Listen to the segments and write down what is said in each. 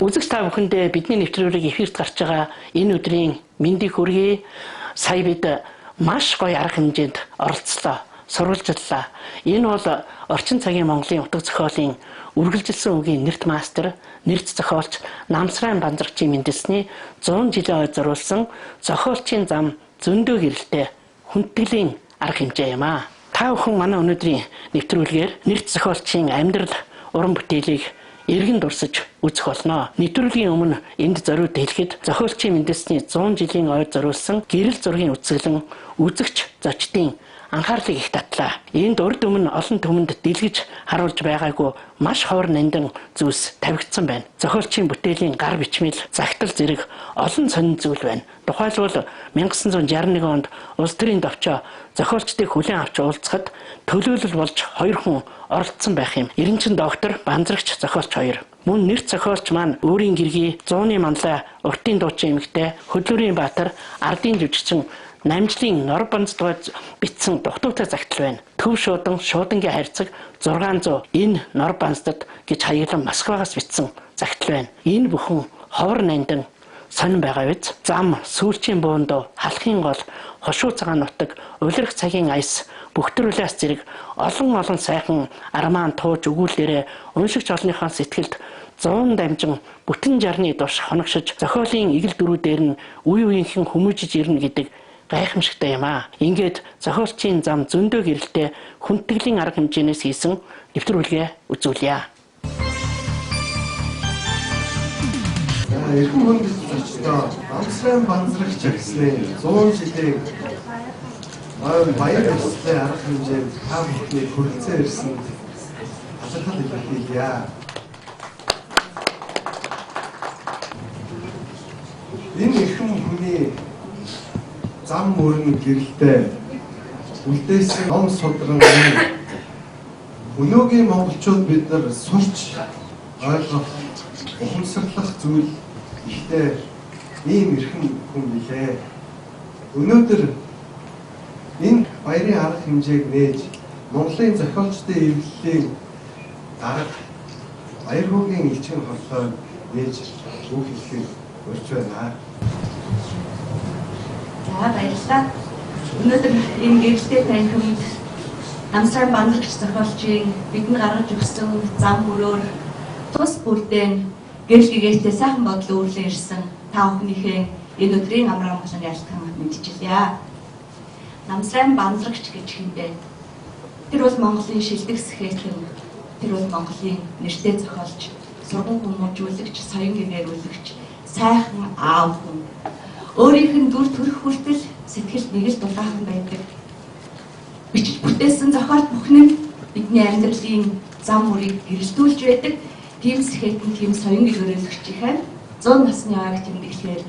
Үзэгч та бүхэндээ бидний нэвтрүүлэг эфирт гарч байгаа энэ өдрийн мэндийг хүргэе. Сая бид маш гоё арга хэмжээнд оролцлоо, сурвалжлаа. Энэ бол орчин цагийн Монголын утга зохиолын үргэлжилсэн үгийн нэрт мастер, нэрт зохиолч Намсран Банзрагчийн мэндэлсний 100 жилийн ой зориулсан зохиолчийн зам зөндөө гэрэлтэй хүндэтгэлийн арга хэмжээ юм аа. Та бүхэн манай өнөөдрийн нэвтрүүлгээр нэрт зохиолчийн амьдрал, уран бүтээлийг эргэн дурсаж үзэх болно. Нэвтрүүлгийн өмнө энд зориуд хэлэхэд зохиолчийн мэндэлсний 100 жилийн ой зориулсан гэрэл зургийн үзэсгэлэн үзэгч зочдын анхаарлыг их татлаа. Энд урд өмнө олон түмэнд дэлгэж харуулж байгаагүй маш ховор нандин зүйлс тавигдсан байна. Зохиолчийн бүтээлийн гар бичмэл, загтал зэрэг олон сонин зүйл байна. Тухайлбал 1961 онд улс төрийн товчоо зохиолчдыг хүлээн авч уулзахад төлөөлөл болж 2 хүн оролцсон байх юм. Эренчин доктор, Банзрагч зохиолч 2. Мөн нэрт зохиолч маань өөрийн гэргий 100-ны манлай уртын дуучин эмэгтэй, хөдлөрийн баатар, ардын жүжигчин Намжлын нор банздгаа бичсэн дугтуутай загтал байна. Төв шуудан, шуудангийн хайрцаг 600 энэ нор банздад гэж хаяглан Москвагаас бичсэн загтал байна. Энэ бүхэн ховор нандин сонин байгаа биз? Зам, сүүлчийн буундуу, халахын гол, хошуу цагаан нутаг, улирах цагийн айс, бүхтэрүүлээс зэрэг олон сайхан армаан тууж өгүүлээрээ уншигч олныхоо сэтгэлд 100 дамжин бүтэн жарны душ хоногшиж зохиолын игэл дөрүүдээр нь үе үеийнхэн хүмүүжиж ирнэ гэдэг гайхамшигтай юм аа. Ингээд зохиолчийн зам зөндөө гэрэлтэй хүндэтгэлийн арга хэмжээнээс хийсэн нэвтрүүлгээ үзүүлье. Эрхэм хүндэтгэгчдээ Намсран Банзрагч гэснээр 100 жилийн баяр ёслолын арга хэмжээнд та бүхний хүрэлцэн ирсэн талархал илэрхийлье. Энэ эрхэм хүний зам мөрөн гэрэлтэй үлдээсэн ном судран өнөөгийн монголчууд бид нар сурч ойлгох, ухамсарлах зүйл ихтэй ийм эрхэм хүн билээ. Өнөөдөр энэ баярын арга хэмжээг нээж Монголын зохиолчдын эвлэлийн дарга баяр хүүгийн элчин хорлоо нээж үг хэлэхэд урьж байна. За баярлалаа. Өнөөдөр энэ гэрэлтэй танхимд Намсран Банзрагч зохиолчийн бидэнд гаргаж өгсөн зам мөрөөр тус бүрдэн гэрэл гэгээтэй сайхан бодлоо үрлэн ирсэн та бүхнийхээ энэ өдрийн амраа болон ялтан мэдчилье. Намсран Банзрагч гэж хинбэ? Тэр бол Монголын шилдэг сэхэтэн, тэр бол Монголын нэртэй зохиолч, сургууль хүмүүжүүлэгч, соён гэмээрүүлэгч, сайхан аав хүн. Өөрийнх нь дүр төрх хүртэл сэтгэл нэг л дулаахан байдаг. Бичиж бүтээсэн зохиолт бүхэн нь бидний амьдралын зам мөрийг гэрэлтүүлж байдаг. Тийм сэхэтэн, тийм соён гэмээрүүлэгчийн 100 насны ойг тэмдэглэхээр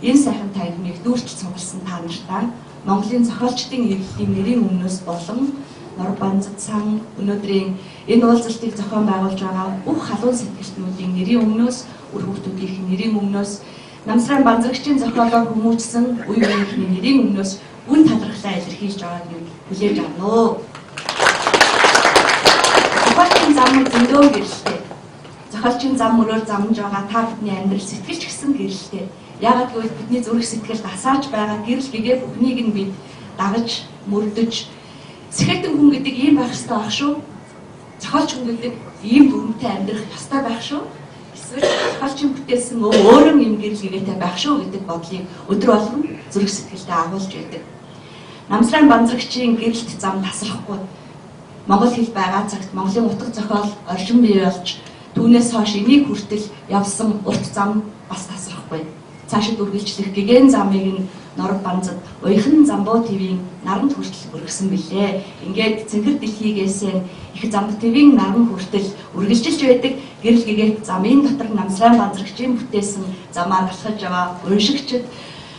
энэ сайхан танхимыг дүүрч цугласан та нартаа Монголын зохиолчдын эвлэлийн нэрийн өмнөөс болон Нор Банзрагч өнөөдрийн энэ уулзалтыг зохион байгуулж байгаа бүх халуун сэтгэлтнүүдийн нэрийн өмнөөс, үр хүүхдүүдийн нэрийн өмнөөс, Намсран Банзрагчийн зохиолоор хүмүүжсэн үе үеийнхний нэрийн өмнөөс гүн талархлаа илэрхийлж байгааг нь хүлээж авна уу. Зохиолчийн зам зөндөө гэрэлтэй. Зохиолчийн зам мөрөөр замж байгаа та бидний амьдрал сэтгэлч гэсэн гэрэлтэй. Яагаад гэвэл бидний зүрх сэтгэлд асааж байгаа гэрэл гэгээ бүхнийг нь бид дагаж, мөрдөж сэхэтэн хүн гэдэг ийм байх ёстой байх шүү. Зохиолч хүн гэдэг ийм дүрмтэй амьдрах ёстой байх шүү. Эсвэл зохиолчийн бүтээсэн өөрөө юм гэрэл гэгээтэй байх шүү гэдэг бодлыг өдөр болгон зүрх сэтгэлдээ агуулж байдаг. Намсран Банзрагчийн гэрэлт зам тасрахгүй. Монгол хэл байгаа цагт Монголын утга зохиол оршин бий болж түүнээс хойш энийг хүртэл явсан урт зам бас тасрахгүй. Цаашид үргэлжлэх гэгэн замыг нь Нор Банзад уяхан замбуу твийн наранд хүртэл өргөсөн билээ. Ингээд цэнхэр дэлхийгээс их замб твийн наран хүртэл үргэлжилж байдаг гэрэл гэгээд замын дотор Намсран Банзрагчийн бүтээсэн замаар алхаж байгаа уншигчид,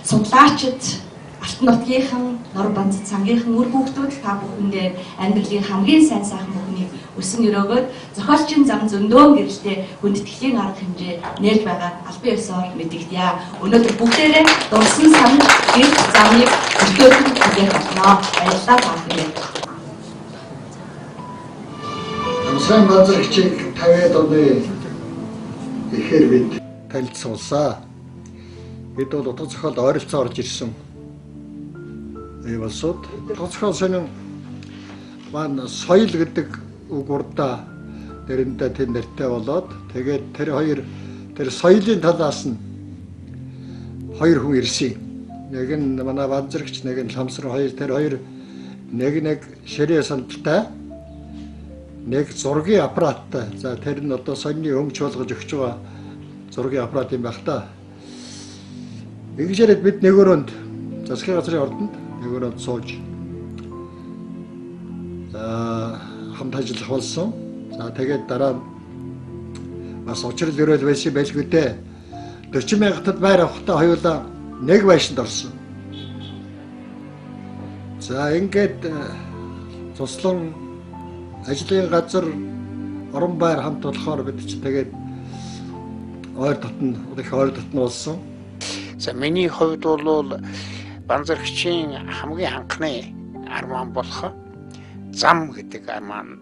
судлаачид, алтан нутгийнхан, Нор Банзад цангийнхан үр хүүхдүүд та бүхэндээ амьдралын хамгийн сайн сайхан бүхнийг өсөн өрөөгөөд зохиолчийн зам зөндөө гэрэлтэй хүндэтгэлийн арга хэмжээ нээж байгаа албан ёсоор мэдэгдэе. Өнөөдөр бүгдээрээ дурсан сан гэрэл замыг өртөөлөн хүлээх болно. Баярлалаа та бүхэнд. Намсран Банзрагчийг 50-аад оны ихээр бид танилцуулсан. Бид бол утга зохиолд ойролцоо орж ирсэн улсууд. Утга зохиол сонин маань соёл гэдэг үг урдаа дэрэндээ тэр нэртэй болоод тэгээд тэр соёлын талаас нь хоёр хүн ирсэн. Нэг нь манай Банзрагч, нэг нь Ламсруу хоёр, тэр хоёр нэг ширээ сандалтай, нэг зургийн аппараттай. За тэр нь одоо сонины өмч болгож өгч байгаа зургийн аппарат юм байх та. Ингэжээд бид нэг өрөөнд засгийн газрын ордонд нэг өрөөнд сууж хамт ажиллах болсон. За тэгээд дараа бас учрал өрөөл байсан байлгүй дээ. 40 мянгатад байр авахтаа хоёулаа нэг байшинд орсон. За ингээд туслан ажлын газар орон байр хамт болохоор бид ч тэгээд ойр дотн болсон. За миний хувьд бол Банзрагчийн хамгийн анхны арман болох зам гэдэг арманы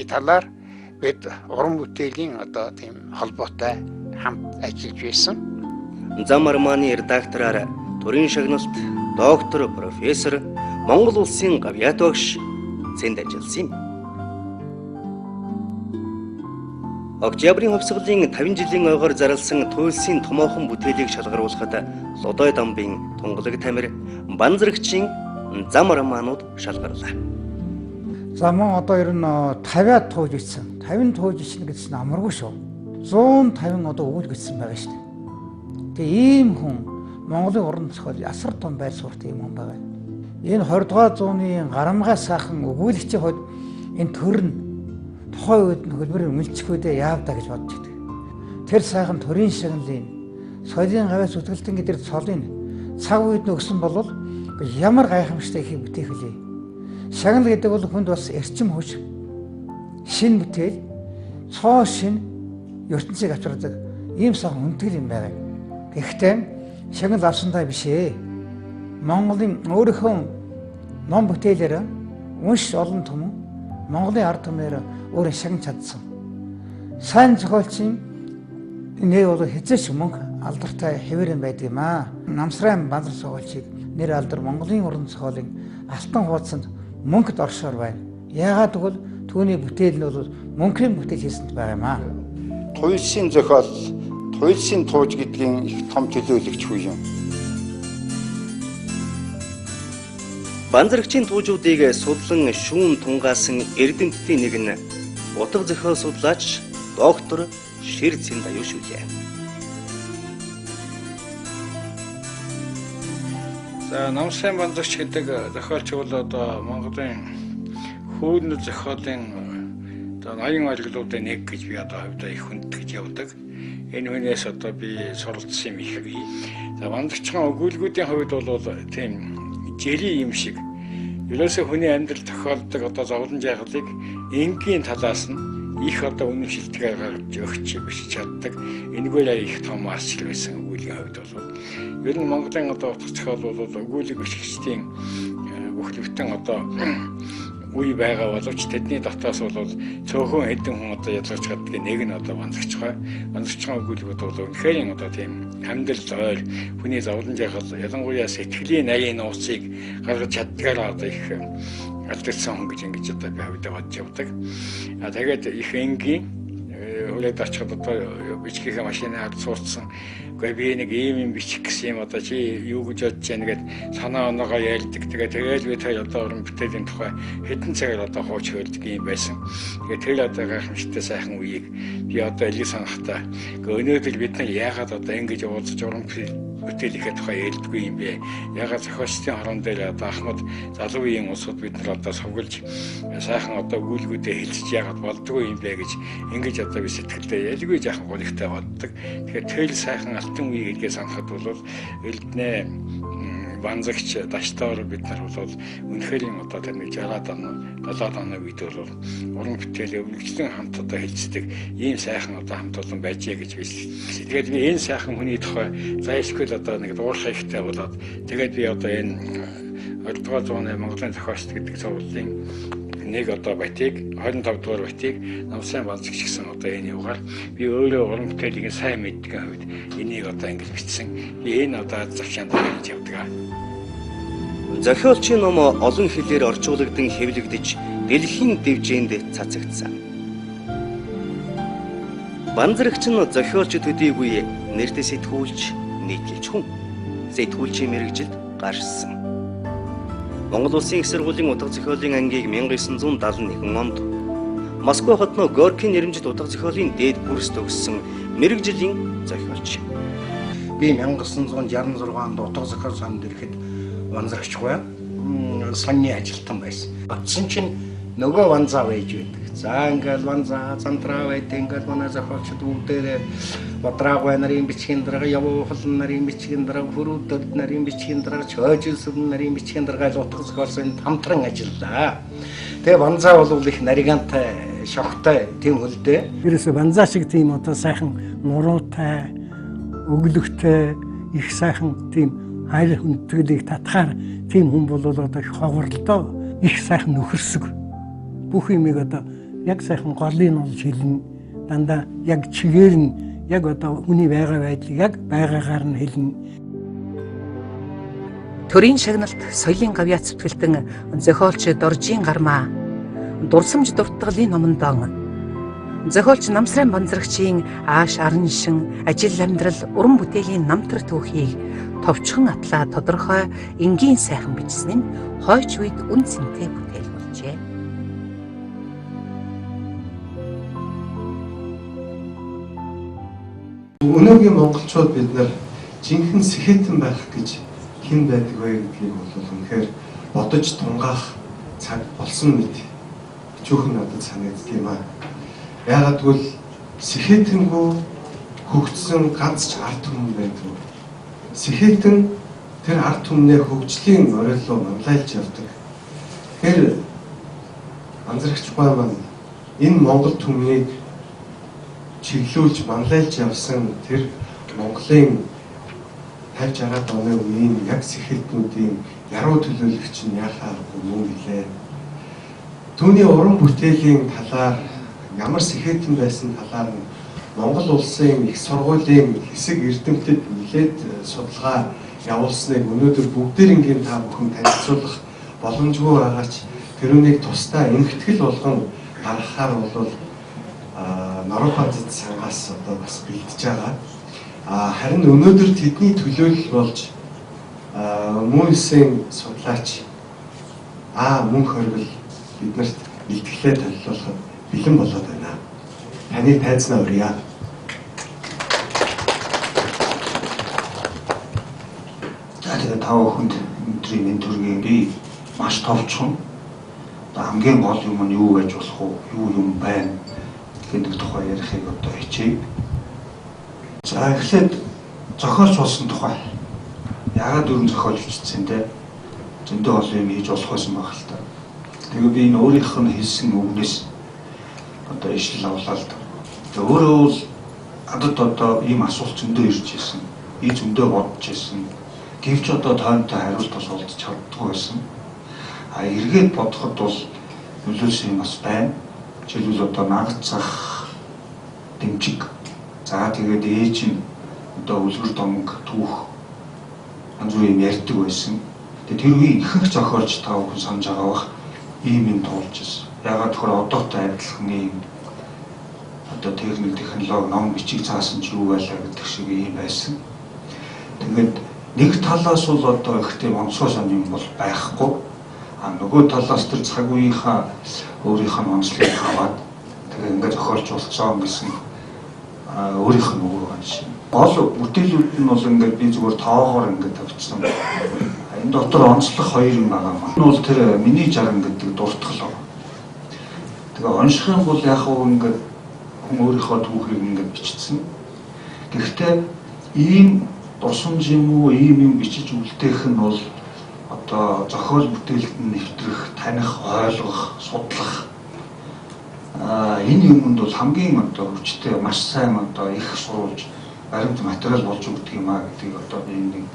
талаар бид уран бүтээлийн одоо тийм холбоотой хамт ажиллаж байсан. Зам арманы редактораар төрийн шагналт доктор профессор Монгол улсын гавьяат багш зэнд ажилласан юм. Октябрийн хувьсгалын 50 жилийн ойгоор зарласан туйлсын томоохон бүтээлийг шалгаруулахад Лодой дамбын Тунгалаг тамир Банзрагчийн зам арманууд шалгарлаа. Заман одоо ер нь 50-аад тууж ицсэн. 50 тууж ичнэ гэсэн нь амаргүй шүү. 150 одоо өгүүл гэсэн байгаа шүү дээ. Тэгээ ийм хүн Монголын уран зохиол асар том байр суурьтай юм байгаа. Энэ 20 дугаар зууны гарамгай сайхан өгүүлэгчийн хувьд энэ төр нь тухайн үед хөлбөр мэлчих үедээ яавдаа гэж бодож байдаг. Тэр сайхан төрийн шагналын соёлын гавьяас зүтгэлтэн гэдэг цолын цаг үед нөгсөн бол ямар гайхамшигтай их бүтээх вүлээ. Шагнал гэдэг бол хүнд бас эрчим хүч, шин бүтээл, цоо шин ертөнцийг авчирдаг ийм сайхан үнэтгэл юм байна. Гэхдээ шагнал авсандаа биш ээ. Монголын өөрийнхөө ном бүтээлээр унш олон түмэн Монголын ард түмээр өөрөө шагнаж чадсан. Сайн зохиолчийн нэр бол хэзээч мөнгө алдартай хэвээрэн байдаг юм аа. Намсрын Банзар зохиолчийг нэр алдар Монголын уран зохиолын алтан хуудсанд мөнгөд оршоор байна. Яагаад гэвэл түүний бүтээл нь бол мөнгөний бүтээл хийсэнд байгаа юм аа. Туйлсын зохиол, туйлсын тууж гэдгийн их том төлөөлөгч хүн юм. Банзрагчийн туужуудыг судлан шүүн тунгаасан эрдэмтдийн нэг нь утга зохиол судлаач доктор Шир Цэндаюу шүлээ. За Намсын Банзрагч гэдэг зохиолч бол одоо Монголын хүүднэ зохиолын одоо ноён ойлголтуудын нэг гэж би одоо хувьдаа их хүндэж явдаг. Энэ хүнээс одоо би суралцсан юм их бий. За Банзрагчийн өгүүлбэрийн хувьд бол тийм жирийн юм шиг ерөөсөө хүний амьдрал тохиолдог одоо зовлон жайхлыг энгийн талаас нь их одоо үнэн шилтгэл гаргаж өгч биш чаддаг. Энэгээр их том арчил байсан өгүүлгийн хувьд бол ер нь Монголын одоо утга зохиол бол өгүүлэг бичгчдийн бүх бүтэн одоо үе байгаа боловч тэдний дотоос бол цөөхөн хэдэн хүн одоо ялгаж чаддаг нэг нь одоо Банзрагчгаа. Банзрагчгийн өгүүлбэрүүд бол үнэхээр одоо тийм амьдрал ойр хүний зовлон жахал ялангуяа сэтгэлийн нарийн нууцыг гаргаж чаддгаараа одоо их алдагдсан хүн гэж одоо би хувьдаа бодож явдаг. Тэгээд их энгийн хүлээд очиход одоо бичгийн машинаар суурцсан. Гэхдээ би нэг ийм бичих гэсэн юм одоо чи юу гэж бодож байна гэд санаа оноогоо ярьдаг. Тэгээд би тэр одоо уран бүтээлийн тухай хэдэн цагаар одоо хууч хөлдөг юм байсан. Тэгээд тэр одоо гайхамшигтай сайхан үеийг би одоо элэг санахтаа өнөөдөр бид нар яагаад одоо ингэж уулзаж уран бүтээлийнхээ тухай ярьдаггүй юм бэ? Яагаад зохиолчдын хорон дээр одоо Ахмад залуу үеийн улсууд бид нар одоо сувгилж сайхан одоо өгүүлбэрүүдээ хэлж яагаад болдгоо юм бэ гэж ингэж одоо би сэтгэлдээ ялгүй жаахан гонигтай боддог. Тэгэхээр тэр сайхан алтан үе гэдгээ санахад бол элднээ Банзрагч даштаар бид нар бол үнэхээр одоо тэр нэг 60-аад он 70-аад оны үед бол уран бүтээл өвлөгчдөн хамт одоо хэлцдэг ийм сайхан одоо хамт олон байжээ гэж би. Тэгээд би энэ сайхан хүний тухай зайлшгүй одоо нэг дуурах хэрэгтэй болоод тэгээд би одоо энэ 20 дугаар зууны Монголын зохиолч гэдэг цувралын нэг одоо батыг 25 дугаар батыг Намсан Банзрагч гэсэн одоо энэ юугаар би өөрөө уран бүтээлийг сайн мэддэг хувьд энийг одоо ингэж бичсэн. Би энэ одоо зохион байгуулж явдаг. Зохиолчийн ном олон хэлээр орчуулагдсан хэвлэгдэж дэлхийн дэвжээнд цацагдсан. Банзрагч нь зохиолч төдийгүй нэртэй сэтгүүлч, нийтлэлч хүн. Сэтгүүлчийн мэргэжилд гарсан. Монгол Улсын их сургуулийн утга зохиолын ангийг 1971 онд Москва хотно Горькийн нэрмжит утга зохиолын дээд курс төгссөн мэргэжлийн зохиолч. Би 1966 онд утга зохиол санд ирэхэд Банзрагчгүй сонины ажилтан байсан. Батсан чинь нөгөө Банзаа байж байдаг. За ингээл Банзаа, Зантраа байдаг. Ингээл манай зохиолчд үүдээр Бодраагүй нарын бичгийн дарга, Явуухал нарын бичгийн дарга, Хүрүүдэд нарын бичгийн дарга, Чойжилсүн нарын бичгийн дарга утга зохиолсон хамтран ажиллаа. Тэгээ Банзаа бол их наригантай, шогтой тийм хөлдөө. Ерөөсө Банзаа шиг тийм одоо сайхан нуруутай, өглөгтэй, их сайхан тийм хайр хүндэтгэлийг татхаар тийм хүн бол одоо их хогорлоо, их сайхан нөхөрсөг. Бүх юмыг одоо яг сайхан голын олж хэлнэ. Дандаа яг чигээр нь яг одоо хүний байгаа байдлыг яг байгаагаар нь хэлнэ. Төрийн шагналт соёлын гавьяа зүтгэлтэн зохиолч Доржийн гармаа дурсамж дуртгалын номондоо зохиолч Намсран Банзрагчийн ааш арын шин ажил амьдрал уран бүтээлийн намтар түүхийг товчхон атлаа тодорхой энгийн сайхан бичсэн нь хойч үед үн цэнтэй бүтээл болжээ. Өнөөгийн монголчууд бид нар жинхэнэ сэхэтэн байх гэж хэн байдаг вэ гэдгийг бол үнэхээр бодож тунгаах цаг болсон мэт өчүүхэн надад санагддаг юм аа. Яагаад гэвэл сэхэтэнгүй хөгжсөн ганц ч ард түмэн байдаг. Сэхэтэн тэр ард түмнээ хөгжлийн орой руу манлайлж явдаг. Тэгэхээр Банзрагчгүй маань энэ монгол түмнийг чиглүүлж манлайлж явсан тэр Монголын 50-60 оны үеийн яг сэхэтнүүдийн яруу төлөөлөгч нь яхаа мөн гэлээ. Түүний уран бүтээлийн талаар ямар сэхэтэн байсан талаар нь Монгол улсын их сургуулийн хэсэг эрдэмтэд нэлээд судалгаа явуулсныг өнөөдөр бүгдээрингийн та бүхэн танилцуулах боломжгүй байгаач тэрүүнийг тусдаа эмхтгэл болгон гаргахаар бол Наропадд сангаас одоо бас бэлдэж байгаа. Харин өнөөдөр тэдний төлөөлөл болж мөн улсын судлаач мөн хоригл биднэрт илтгэлээ толиулахад бэлэн болоод байна. Таны тайзнаа өрье. Тэгээд тав хүнд өнөөдрийн энэ төргийн би маш товчхон хамгийн гол юм нь юу гэж болох вэ? Юу юм байна? Гэдэг тухай ярихыг одоо хичээе. За эхлээд зохиолч болсон тухай. Яагаад дөрөв зохиолч бичсэн те? Зөндөө олон юм хийж болох байсан байх л та. Тэгээ би энэ өөрийнх нь хэлсэн үгнээс одоо ишл авлаа л да. Тэгээ өөрөө бол адад одоо ийм асуулт зөндөө ирж ирсэн. Би зөндөө бодож ирсэн. Гэвч одоо тойронтой хариулт бас олдож чаддгүй байсан. Эргээд бодоход бол нөлөөлсөн юм бас байна. Жишээлбэл одоо нагцах дэмжиг. За тэгээд ээж нь одоо үлгэр домог түүх янз бүрийн ярьдаг байсан. Тэгээд тэрүүгийн ихэнх зохиолч та бүхэн санаж байгаа бах ийм юм туулж ирсэн. Ягаад тэгэхээр одоотой адилхан ийм одоо техник технологи ном бичиг заасан ч юу байлаа гэдэг шиг ийм байсан. Тэгээд нэг талаас бол одоо их тийм онцгой сон юм бол байхгүй. Нөгөө талаас тэр цаг үеийнхаа өөрийнх нь онцлог аваад тэгээ ингээд зохиолч болцсон гэсэн өөрийнх нь өөр байна шин. Гол бүтээлүүд нь бол ингээд би зүгээр тоогоор ингээд тавьчихсан. Энэ дотор онцлог хоёр юм байгаа маа. Энэ бол тэр миний жарган гэдэг дуртгал. Тэгээ уншихын бол яг хөө ингээд хүн өөрийнхөө түүхийг ингээд бичсэн. Гэхдээ ийм дурсамж юм уу, ийм юм бичиж үлдээх нь бол одоо зохиол бүтээлд нэвтрэх, таних, ойлгох, судлах энэ юмд бол хамгийн одоо хүчтэй, маш сайн одоо их сурвалж баримт материал болж өгдөг юм а гэдгийг одоо би нэг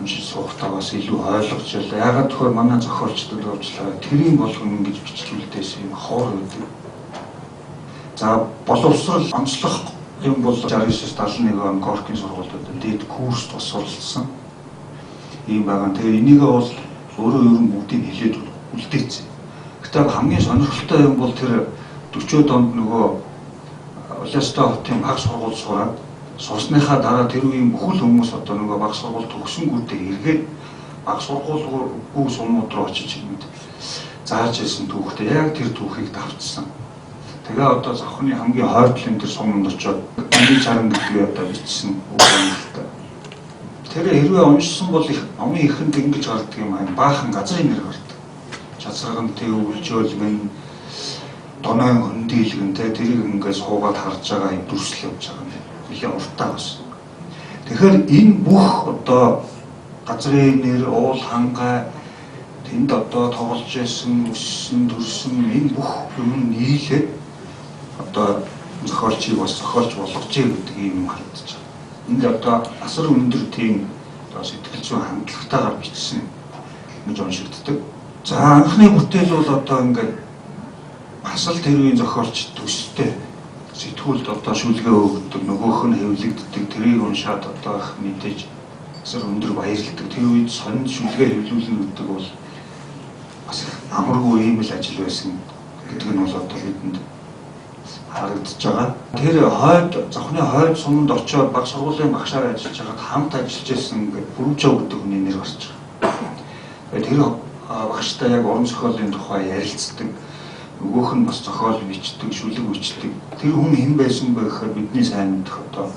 уншиж суухтаа бас илүү ойлгож байлаа. Ягаад гэвэл манай зохиолчдод уучлаарай. Тэрийн болгон ингэж бичлүүлдээс юм хоор өгдөг. За боловсрал онцлох юм бол 69-71 он Горкийн сургуулиуд дээд курст бас суралцсан. Ийм байгаа. Тэгээ энийгээ бол өөрөө ер нь бүгдийг хэлээд үлдээсэн. Гэтэл хамгийн сонирхолтой юм бол тэр 40-од онд нөгөө Улаастай хотын баг сургууль сураад сурсныхаа дараа тэр үеийн бүхэл хүмүүс одоо нөгөө баг сургууль төгсөнгүүтээ эргээд баг сургууль сумууд руу очиж ирмэд зааж ирсэн түүхтэй яг тэр түүхийг давтсан. Тэгээ одоо завхны хамгийн хойдлын тэр суманд очиод хамгийн чаран гэдгийг одоо бичсэн үг юм л та. Тэр хэрвээ уншсан бол их номын ихэнд ингэж гардаг юм аа баахан газрын нэр гардаг. Чацрагнтэй өвлжөөлгөн донойн хөндийлгэн тэрийг ингээд суугаад харж байгаа юм дүрслэл явж байгаа юм. Нэлээд уртаа бас. Тэгэхээр энэ бүх одоо газрын нэр, уул хангай тэнд одоо тоглож байсан, өссөн, төрсөн энэ бүх юм нийлээд одоо зохиолчийг бас зохиолч болгожээ гэдэг юм харагдаж байна. Энд одоо асар өндөр тийм одоо сэтгэл зүйн хандлагатайгаар бичсэн гэж уншигддаг. За анхны бүтээл бол одоо ингээд бас л тэр үеийн зохиолч төстэй сэтгүүлд одоо шүлгээ өгдөг, нөгөөх нь хэвлэгддэг, тэрийг уншаад одоо их мэдээж асар өндөр баярлагддаг. Тэр үед сонинд шүлгээ хэвлүүлэн өгдөг бол бас амаргүй ийм л ажил байсан гэдэг нь бол одоо бидэнд харагдаж байгаа. Тэр хойд завхны хойд суманд очиод баг сургуулийн багшаар ажиллаж байгаад хамт ажиллаж байсан ингээд Бүрүжөө гэдэг хүний нэр гарч байгаа. Тэр багштай яг уран зохиолын тухай ярилцдаг. Нөгөөх нь бас зохиол бичдэг, шүлэг бичдэг. Тэр хүн хэн байсан бэ гэхээр бидний сайн мэдэх одоо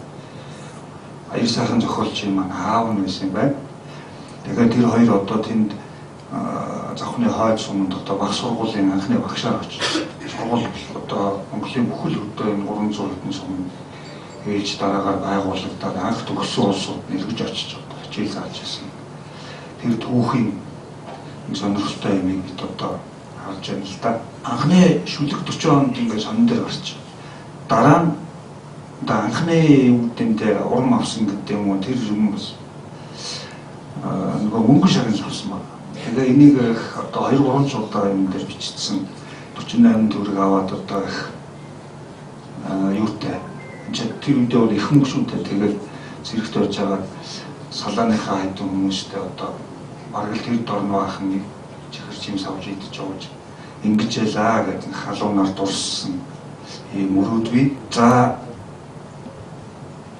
аяр сайхан зохиолчийн маань аав нь байсан юм байна. Тэгэхээр тэр хоёр одоо тэнд завхны хойд суманд одоо баг сургуулийн анхны багшаар очиж сургууль одоо Монголын бүхэл өдөө энэ 300 хэдэн суманд ээж дараагаар байгуулагдаад анх төгссөн улсууд нэргэж очиж одоо хичээл зааж байсан. Тэр түүхийн сонирхолтой юмыг бид одоо харж байна л да. Анхны шүлэг 40 онд ингээд сонин дээр гарч. Дараа нь одоо анхны үдэмдээ урам авсан гэдэг юм уу тэр юм бас нөгөө мөнгө шагнал авсан байна. Тэгээ энийг одоо 2-3 удаа юм дээр бичсэн 48 төгрөг аваад одоо их юутай тэр үедээ бол их мөнгө шүнтэй тэгээд зэрэгт орж байгаа салааныхаа хайдын хүмүүстэй одоо бараг л тэр дорн баахан нэг чихэр чимс авч идэж явж ингэж ялаа гэдэг халуунаар дурссан ийм мөрөөдвий. За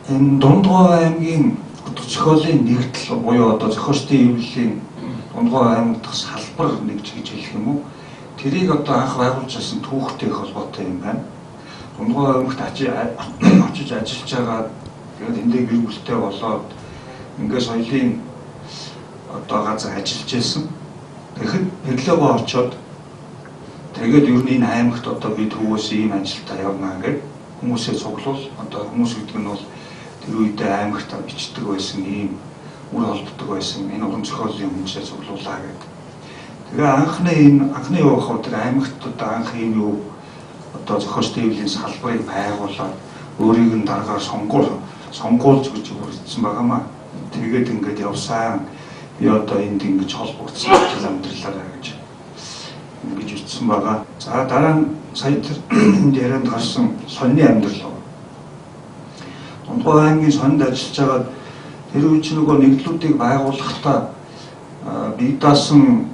энэ Дундгой аймгийн зохиолын нэгдэл буюу одоо зохиолчдын эвлэлийн Дундгой аймаг дахь салбар нэгж гэж хэлэх юм уу? Тэрийг одоо анх байгуулж байсан түүхтэй холбоотой юм байна. Дундгой аймагт очиж ажиллаж байгаа тэгээд эндээ гэр бүлтэй болоод ингээд соёлын одоо газар ажиллаж байсан. Тэгэхэд Перлогоо очоод тэгээд ер нь энэ аймагт одоо би төвөөс ийм ажилдаа явна гэдэг хүмүүсээ цуглуул одоо хүмүүс гэдэг нь бол тэр үедээ аймагт бичдэг байсан ийм үр холбогддог байсан энэ уран зохиолын хүмүүсээ цуглуулаа гэдэг. Тэгээ анхны явах удаа аймагт одоо анх ийм юу одоо зохиолчдын эвлэлийн салбарыг байгуулаад өөрийг нь дараагаар сонгуулж гэж үргэлжсэн байгаамаа. Тэгээд ингээд явсаа би одоо энд ингэж холбогдсон амьдралаараа гэж ингэж ütсэн байгаа. За дараа нь сая тэр энд ярианд гарсан сонины амьдрал. Дундгой аймгийн сонинд ажиллаж байгаа тэр үеч нөгөө нэгдлүүдийг байгуулахдаа бие даасан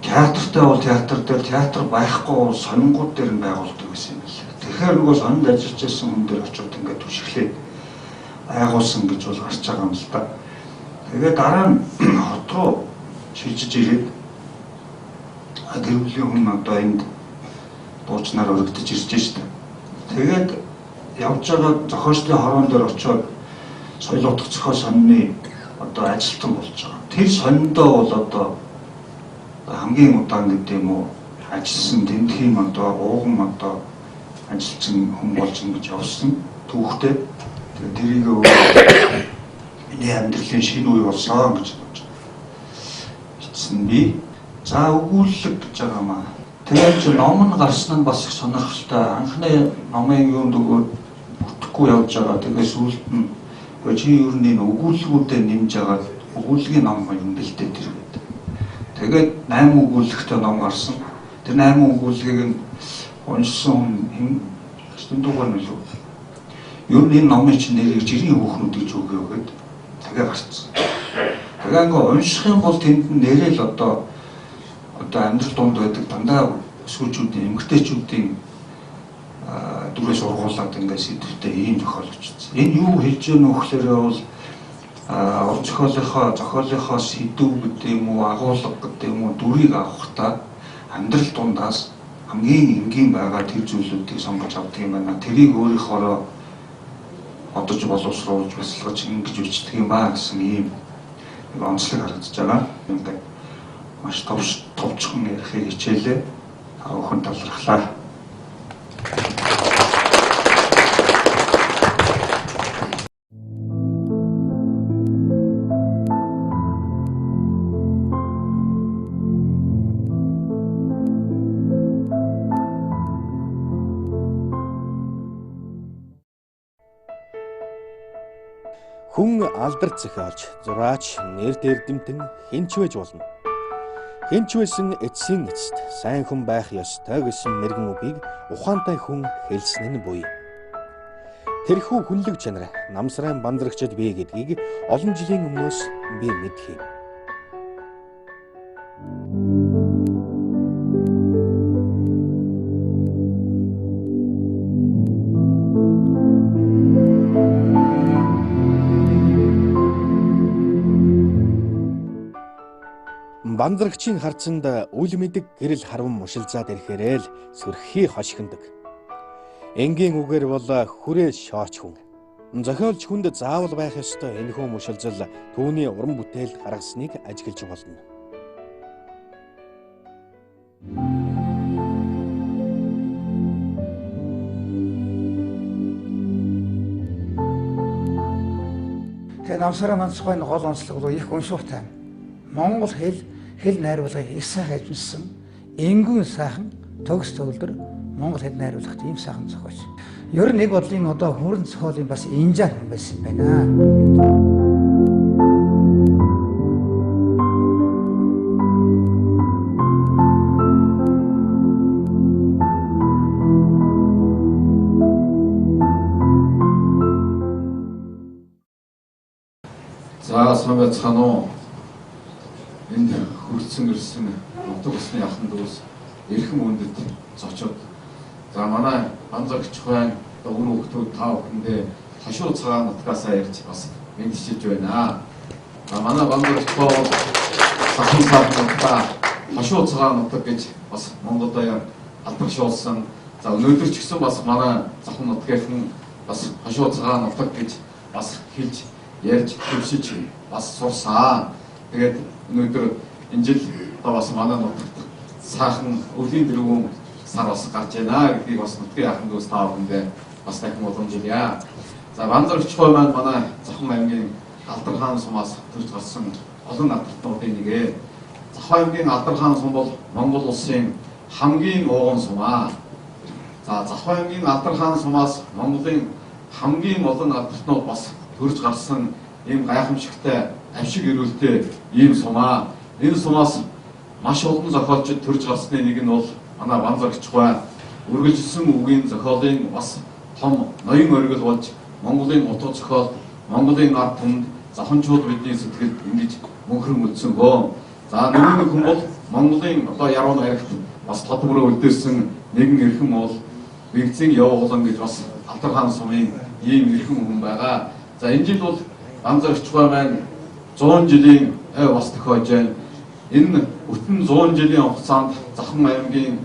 театртай бол театр дээр театр байхгүй бол сонингууд дээр нь байгуулдаг гэсэн юм байна. Тэгэхээр нөгөө сонинд ажиллаж байсан хүн дээр очиод ингээд түшиглээд байгуулсан гэж бол гарч байгаа юм л да. Тэгээд дараа нь хот руу шилжиж ирээд гэр бүлийн хүн одоо энд дуучнаар өргөдөж ирж штэ. Тэгээд явж байгаа зохиолчдын хорон дээр очиод соёл утга зохиол сонины одоо ажилтан болж байгаа. Тэр сониндоо бол одоо хамгийн удаан гэдэг юм уу ажилласан тэмдгийн одоо ууган одоо ажилчин хүн болж ингэж явсан түүхтэй. Тэгээд тэрийг миний амьдралын шинэ үе болсон гэж бичсэн би. За өгүүлэг гэж байгаа маа. Тэгээд ном нь гарсан нь бас их сонирхолтой. Анхны номын юунд өгөөд бүтэхгүй явж байгаа. Тэгээд сүүлд нь чи ер нь энэ өгүүлгүүдэд нэмж байгаа өгүүлгийн ном юм бэлдээ тэр гэдэг. Тэгээд 8 өгүүлэгтэй ном гарсан. Тэр 8 өгүүлгийг нь уншсан хүн дугаар нь юу? Ер нь энэ номын чинь нэрийг жирийн хүүхнүүд гэж өгөө гэдэг. Тэгээ гарцсан. Тэгээ ингээ унших юм бол тэнд нэрэл одоо амьдрал дунд байдаг дандаа өсвөрчүүдийн эмэгтэйчүүдийн дүрээ сургуулаад ингээ сэдвтэй ийм зохиол бичсэн. Энэ юу хэлж байгаа нөх гэхээр бол уран зохиолынхоо сэдв гэдэг юм уу, агуулга гэдэг юм уу дүрийг авахтаа амьдрал дундаас хамгийн энгийн байгаа тэр зүйлүүдийг сонгож авдаг юм байна. Тэрийг өөрийнхөө одож боловсруулж бясалгаж ингэж бичдэг юм ба гэсэн ийм онцлог харагдаж байгаа. Ингээд маш товчхон ярихыг хичээлээ. Охин талархлаа. Хүн алдарт зохиолч, зураач, нэр дэвдэмтэн хинч байж болно. Хинч байсан эцсийн эцэст сайн хүн байх ёстой гэсэн мэрэгэн үгийг ухаантай хүн хэлсэн нь буй. Тэрхүү хүнлэг чанар намсрын банзрагчид бий гэдгийг олон жилийн өмнөөс би мэдхий. Банзрагчийн харцанд үл мэдэг гэрэл харван мушилзаад ирэхээрээ л сүрхий хошигндог. Энгийн үгээр бол хүрээ шооч хүн. Зохиолч хүнд заавал байх ёстой энэхүү мушилзал түүний уран бүтээлд гаргасныг ажиглаж болно. Тэгээ намсрын манцгойн гол онцлог бол их уншуутай. Монгол хэл найруулгыг их сайхан ажилласан, энгүүн сайхан төгс төвлөр Монгол хэл найруулгад ийм сайхан зохиолч. Ер нь нэг бодлын одоо хүрэн зохиолын бас инжан хүн байсан байна. За сайн байцгаана уу? Энд хүрсэн ирсэн нутаг усны ахын дүүс эрхэм үндэд зочид. За манай банзрагч байна. Өвөр хүүхдүүд та бүхэндээ хашуу цагаан нутгаасаа ярьж бас мэдчилж байна. За манай банзрагч бол сахын сав нутгаа хашуу цагаан нутаг гэж бас Монголд алдаршуулсан. За өнөөдөр ч гэсэн бас манай захын нутгийн бас хашуу цагаан нутаг гэж бас хэлж ярьж төвшиж бас сурсаа. Тэгээд өнөөдөр энэ жил одоо бас манай нутагт сайхан өвлийн дэргүүн сар бас гарч байна гэдгийг бас нутгийн ахын дүүс та бүхэндээ бас дахин уламжилъя. За банзрагч маань манай Завхан аймгийн Алдар хаан сумаас төрж гарсан олон алдарнуудын нэгэ. Завхан аймгийн Алдар хаан сум бол Монгол улсын хамгийн ууган сум аа. За Завхан аймгийн Алдар хаан сумаас Монголын хамгийн олон алдарнууд бас төрж гарсан ийм гайхамшигтай авшиг ирүүлтэй ийм сумаа. Энэ сумаас маш олон зохиолчид төрж гарсны нэг нь бол манай банзрагч байна. Үргэлжилсэн үгийн зохиолын бас том ноён оргил болж Монголын утга зохиол, Монголын ард түмэнд завханчууд бидний сэтгэлд ингэж мөнхрөн үлдсэнгөө. За нэг хүн бол Монголын одоо яруу найрагт бас тодмөрөө үлдээсэн нэгэн эрхэм бол Бэгзэн Явуулан гэж бас Алдар хаан сумын ийм эрхэм хүн байгаа. За энэ жил бол банзрагч маань 100 жилийн бас тохиож байна. Энэ бүтэн 100 жилийн хугацаанд Завхан аймгийн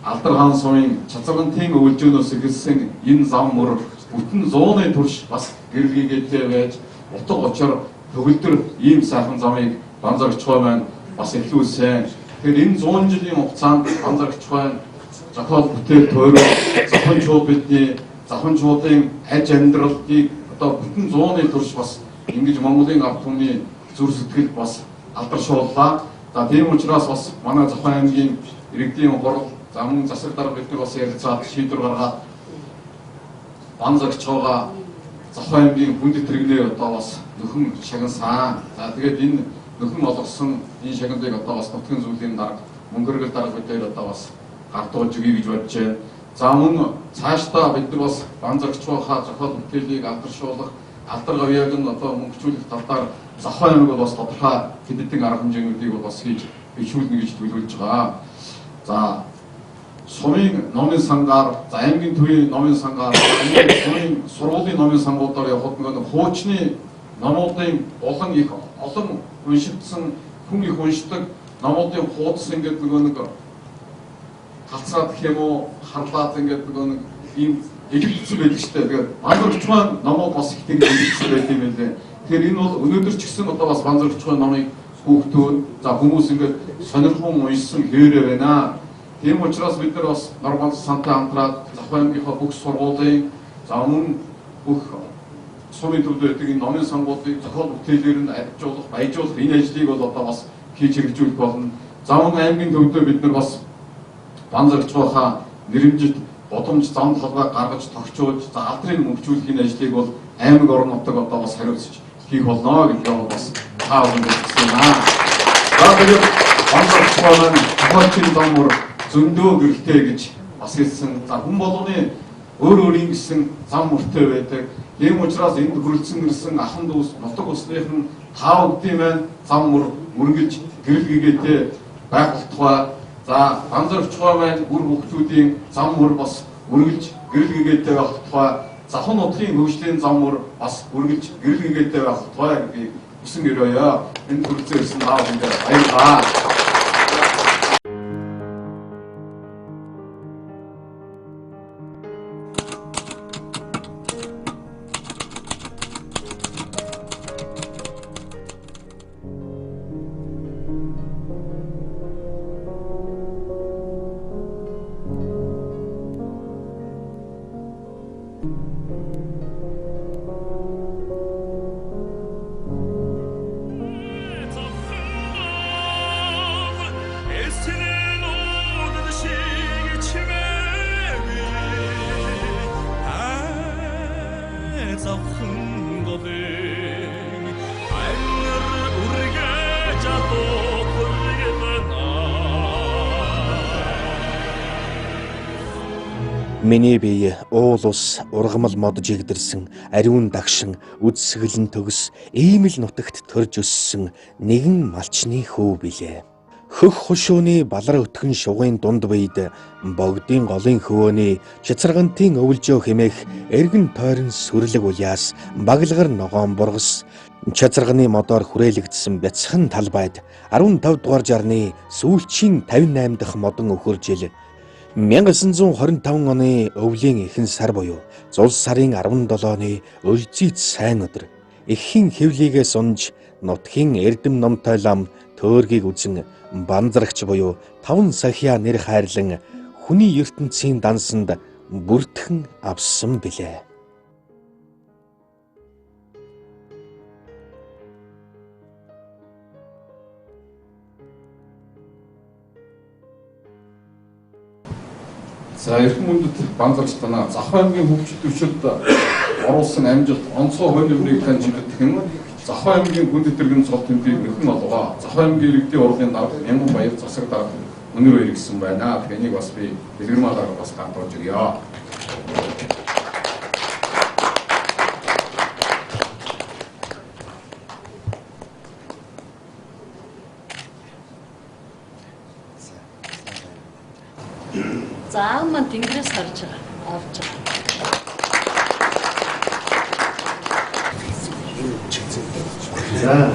Алдар хаан сумын Чацаргантын өвлжөөнөөс эхэлсэн энэ зам мөр бүтэн 100-ны турш бас гэрэлгээтэй байж утга учир төгөлдөр ийм сайхан замыг банзрагч маань бас эхлүүлсэн. Тэгэхээр энэ 100 жилийн хугацаанд банзрагч маань зохиол бүтээл тойроо завханчууд бидний завханчуудын аж амьдралыг одоо бүтэн 100-ны турш бас ингэж Монголын ард түмний зүр сэтгэл бас алдаршууллаа. За тийм учраас бас манай Завхан аймгийн иргэдийн хурал замун засаг дарга бидний бас ярилцаад шийдвэр гаргаад банзрагчгаа Завхан аймгийн хүндэт тэрэгнээ одоо бас нөхөн шагнасан. За тэгээд энэ нөхөн олгосон энэ шагналыг одоо бас нутгийн зүйлийн дарга мөнгөргөл дарга бид хоёр одоо бас гартуулж өгье гэж бодож байна. За мөн цаашдаа бид нар бас банзарч байхаа зохиол бүтээлийг алдаршуулах, алдар гавьяаг нь одоо мөнгөчүүлэх талаар Завхан аймаг бол бас тодорхой хэдэн арга хэмжээнүүдийг бол бас хийж бичүүлнэ гэж төлөвлөж байгаа. За сумын номын сангаар, за аймгийн төвийн номын сангаар, сумын сургуулийн номын сангуудаар явхад нэг хуучны номуудын олон уншигдсан хүн их уншдаг номуудын хуудас ингээд нэг талцаад гэх юм уу харлаад ингээд нэг ийм эгдэлцсэн байдаг шүү дээ. Тэгээд банзарч маань номууд бас их тийм эгдэлцсэн байт юм лээ. Тэгэхээр энэ бол өнөөдөр ч гэсэн одоо бас банзарч маань номыг хүүхдүүд за хүмүүс ингээд сонирхон уншсан хэрэг байна. Тийм учраас бид нар бас нормал сантай хамтраад Завхан аймгийнхаа бүх сургуулийн за мөн бүх сумын төвд байдаг энэ номын сангуудыг зохиол бүтээлээр нь адилжуулах, баяжуулах энэ ажлыг бол одоо бас хийж хэрэгжүүлэх болно. За мөн аймгийн төвдөө бид нар бас банзарч байхаа нэрэмжит бодомж зам толгой гаргаж тогтчуулж за алдрыг мөнгөчүүлэх энэ ажлыг бол аймаг орон нутаг одоо бас хариуцж хийх болно гэдгээ бас та бүхэнд хэлсэн. За тэгээд банзарч байхаа тохиолдлын замуур зөндөө гэрэлтэй гэж бас хэлсэн. За хүн болгоны өөрийн гэсэн зам мөртэй байдаг. Ийм учраас энд хүрэлцэн ирсэн ахын дүүс нутаг усныхан тав өгдөө маань зам мөргөлж гэрэл гэгээтэй байх болтугай. За банзарч байгаа маань үр хөвгчүүдийн зам мөр бас үргэлж гэрэл гэгээтэй байх болтугай. Завхан нутгийн хөгжлийн зам мөр бас үргэлж гэрэл гэгээтэй байх болтугай гэдгийг хүсэн өрөөё. Энд хүрэлцэн ирсэн тав бүхэнд баярлалаа. Миний бие уул ус ургамал модж игдэрсэн ариун дагшин үдсгэлэн төгс ийм л нутагт төрж өссөн нэгэн малчны хүү билээ. Хөх хушууны балар өтгөн шугын дунд бийд богдын голын хөвөөний чицаргантын өвлжөө хэмээх эргэн тойрон сүрлэг уяас баглагар ногоон бургас чацарганы модоор хүрээлэгдсэн бяцхан талбайд 15 дугаар жарны сүүлчийн 58 дахь модон өхөржил 1925 оны өвлийн эхэн сар буюу зул сарын 17-ны өлзийд сайн өдөр эхийн хэвлийгээ сунж нутгийн эрдэм номтой лам төөргийг үзэн банзарагч буюу 5 сахиа нэр хайрлан хүний ертөнцийн дансанд бүртгэн авсан билээ. За эрхэм мөндөд банзарч танаа Завхан аймгийн хөгжил төвшөлд оруулсан амжилт онцгой хууль нэмрийг таньжигдэх нь Завхан аймгийн хүндэт тэрэгний цол тэмдгийг нөхөн олгоо. Завхан аймгийн иргэдийн урлагийн дарга Мянган Баяр засаг дарга өнөр баяр гэсэн байна. Тэгэхээр энийг бас би дэлгэрмээр бас гартуулж өгье. За маань тэнгэрээс харж байгаа. Авч байгаа. За.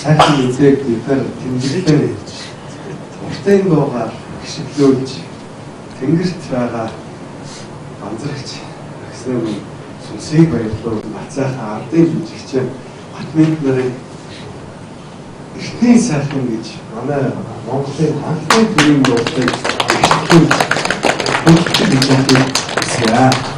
Сайхан үзэг бид тэмдэглэлээр уртын дуугаар гიშгэлүүлж тэнгэрт байгаа банзарагч гэсэн сүнсийг баярлуулж бацаахан ардын жүжигчээ Батмент нарын ихний сайхан гэж манай Монголын анхны төрийн дуутай гიშгэлүүлж бүгд хэлсэн.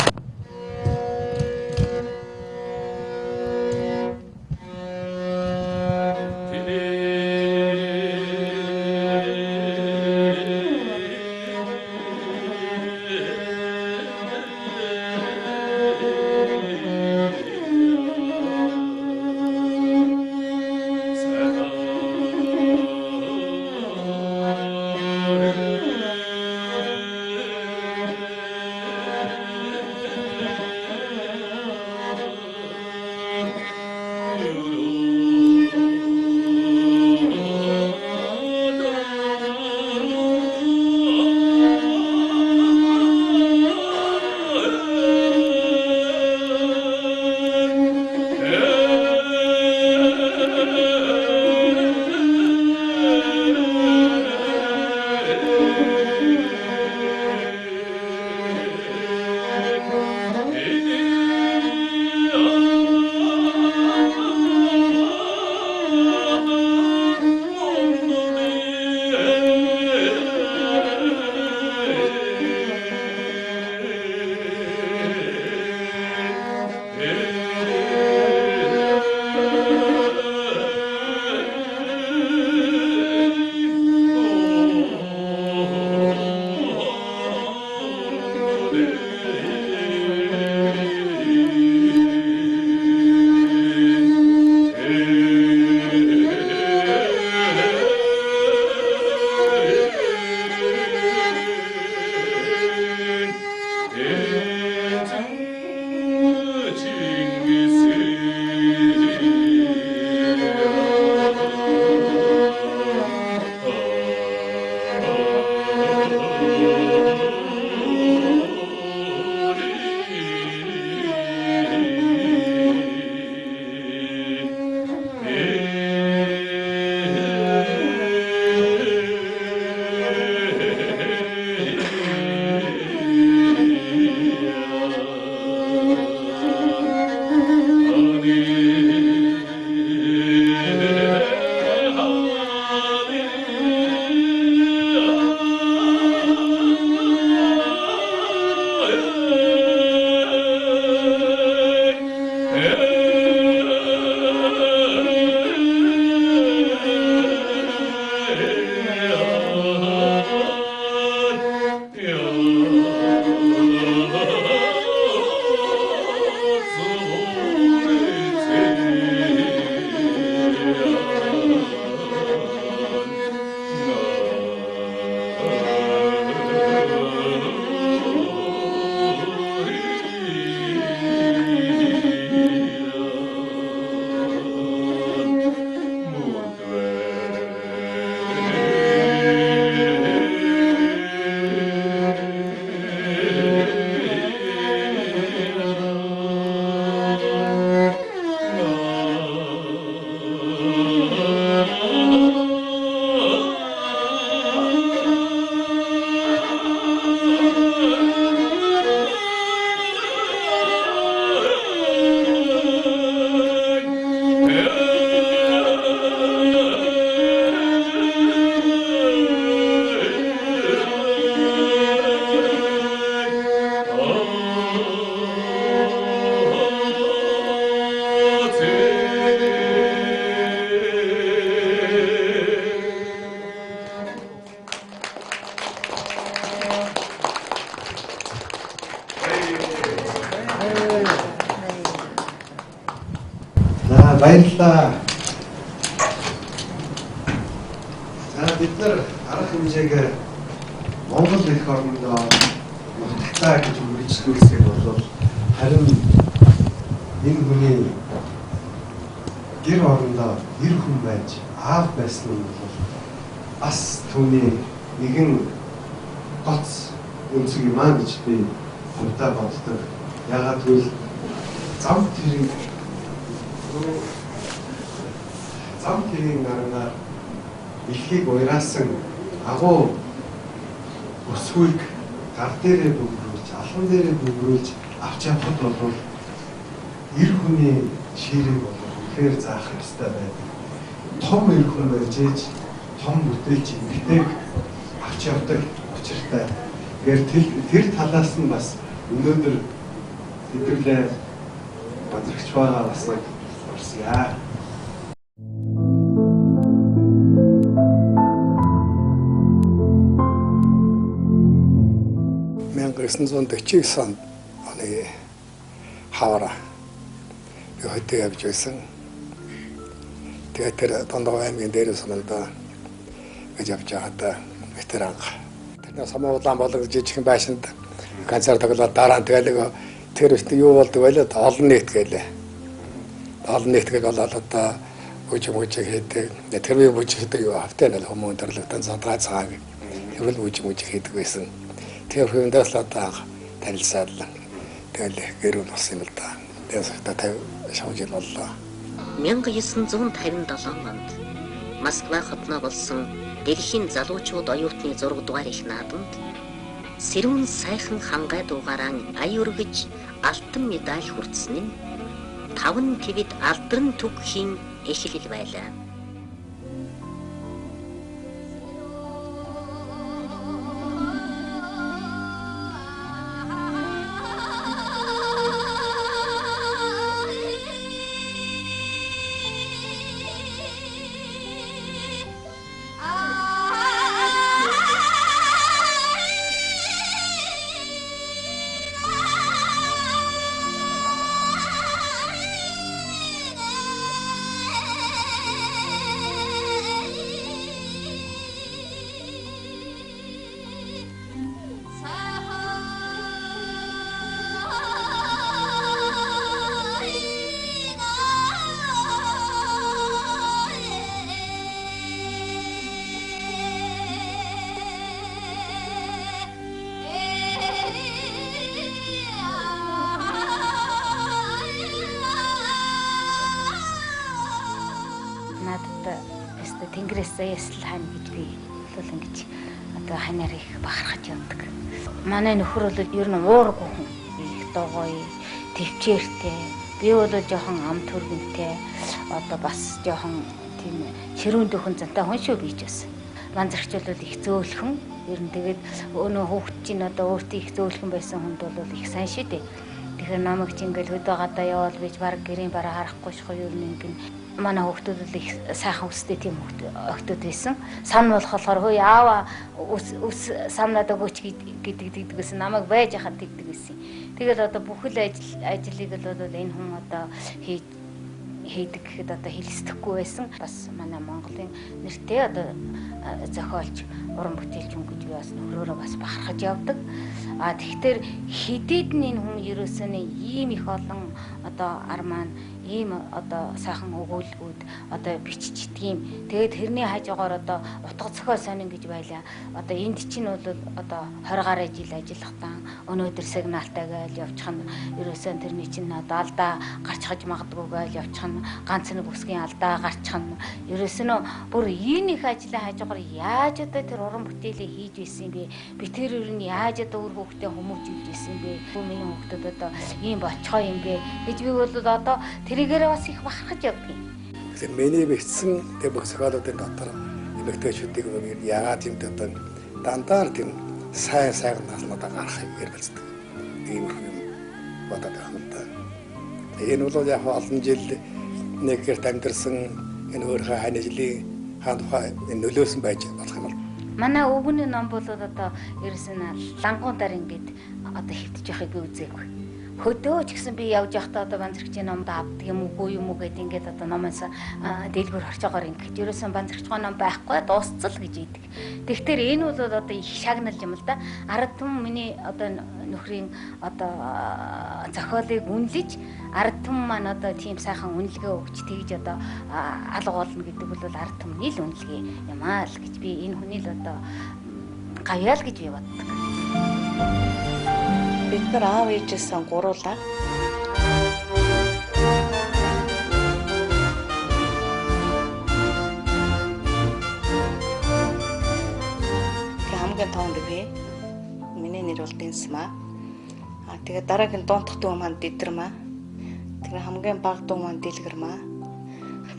баярлалаа. За бид нар арга хэмжээг Монгол эх орндоо нутагтаа гэж үргэлжлүүлсээр бол харин энэ хүний гэр орондоо эр хүн байж аав байсан нь бол бас түүний нэгэн гоц үнцэг юм аа гэж би хамтаа боддог. Ягаад гэвэл зам тэрийн гаранаар илхийг уйраасан агуу өсвийг гар дээрээ бөмбөрүүлж, алхан дээрээ бөмбөрүүлж авч явхад бол эр хүний ширийг бол үнэхээр заах ёстой байдаг. Том эр хүн байж ээж том бүтээлч эмэгтэйг авч явдаг учиртай. Тэгэхээр тэр талаас нь бас өнөөдөр хэдүүлээ бадрагч байгаа бас нэг урсъя. 1949 оны хавара хөдөө явж байсан. Тэгээд тэр Тондоо аймгийн дээрээс мандаа гэж явж байгаадаа ветеран. Тэр самаа улаан болгож жижигхэн байшинд концерт тоглоод дараа нь тэгээд тэр өстө юу болдог байлаа олон нийт гэлээ. Олон нийт гэж болоод одоо үжиг хийдэг. Тэр үе үжиг хийдэг юу автаа нэл хүмүүн төрлөختөн задгаа цагааг тэрэл үжиг хийдэг байсан. Тэр хүндээс л одоо танилцаад л тэгэл гэрүүл болсон юм л да. Тэгээс та шавж ил боллоо. 1957 онд Москва хотноо болсон дэлхийн залуучууд оюутны 6 дугаар их наадамд сэрүүн сайхан хангай дуугараа ая өргөж алтан медаль хүртсэн нь 5 твэд алдран түгхийн эхлэл байлаа. Тэнгэрээс ясл хань гэж би бол ингэж одоо ханаар их бахархаж явдаг. Манай нөхөр бол ер нь уургүй хүн. Их догой, төвчээртэй. Би бол жоохон ам төргөнтэй. Одоо бас жоохон тийм ширүүн дөхөн зантай хүн шүү би ч бас. Манзарч бол их зөөлхөн. Ер нь тэгээд өнөө хүүхд чинь одоо өөртөө их зөөлхөн байсан хүнд бол их сайн шүү дээ. Тэгэхээр намайг ч ингээл хөдөө гадаа явал бич баг гэрийн бараа харахгүй шхоо ер нь ингэн манай хүүхдүүд л их сайхан өстэй тийм хүүхдүүд байсан. Сан болохоор хөөе аава ус самнаад өгөөч гэдэг гэсэн намайг байж хахад тэгдэг гэсэн. Тэгэл одоо бүхэл ажлыг л бол энэ хүн одоо хийдэг гэхэд одоо хэлсдэхгүй байсан. Бас манай Монголын нэртэй одоо зохиолч уран бүтээлч хүн гэж би бас нөхрөөрөө бас бахархаж явдаг. Тэгэхээр хэдийд нь энэ хүн ерөөсөө ийм их олон одоо арман ийм одоо сайхан өгүүлбүүд одоо биччихдэг юм. Тэгээд тэрний хажуугаар одоо утга зохиол сонин гэж байлаа. Одоо энд чинь бол одоо 20 гаруй жил ажиллахтаа өнөөдөр сигналтайг айл явчих нь ерөөсөө тэрний чинь одоо алдаа гарчхаж магадгүй айл явчих нь ганц нэг үсгийн алдаа гарчих нь ерөөсөө бүр ийм их ажлын хажуугаар яаж одоо тэр уран бүтээлээ хийж байсан бэ? Би тэр ер нь яаж одоо өөр хүүхдээ хүмүүжүүлж байсан бэ? Миний хүүхдүүд одоо ийм болцгоо юм бэ гэж би бол одоо тэрийгээр бас их бахархаж явдаг. Тэгэхээр миний бичсэн тэр бүх зохиолуудын дотор эмэгтэйчүүдийг яагаад юм одоо дандаа тийм сайн наснуудаа гаргахыг эргэлздэг. Ийм юм бодоод байна л да. Энэ бол яг олон жил нэг гэрт амьдэрсэн энэ өөрийнхөө хань жилийн хаан тухай нөлөөсөн байж болох юм бол. Манай өвгөний ном бол одоо ерөөсөн лангуунаар ингээд одоо хэвтэж явахыг би үзээгүй. Хөдөө ч гэсэн би явж явахдаа одоо банзрагчийн номд авдаг юм үгүй юм уу гэдэг ингээд одоо номоос дэлгүүр харж байгаагаар ингээд ерөөсөн банзрагчгаа ном байхгүй дуусцал гэж идэг. Тэгэхээр энэ бол одоо их шагнал юм л да. Ард түмэн миний одоо нөхрийн одоо зохиолыг үнэлж ард түмэн маань одоо тийм сайхан үнэлгээ өгч тэгж одоо алга болно гэдэг бол ард түмний л үнэлгээ юм аа л гэж би энэ хүний л одоо гавьяал гэж би боддог. Бид нар аав ээжээсээ гуруулаа хамгийн том би миний нэр бол Дэнсмаа. Тэгээд дараагийн дундх дүү маань Дэдрмаа. Тэгээд хамгийн бага дүү маань Дэлгэрмаа.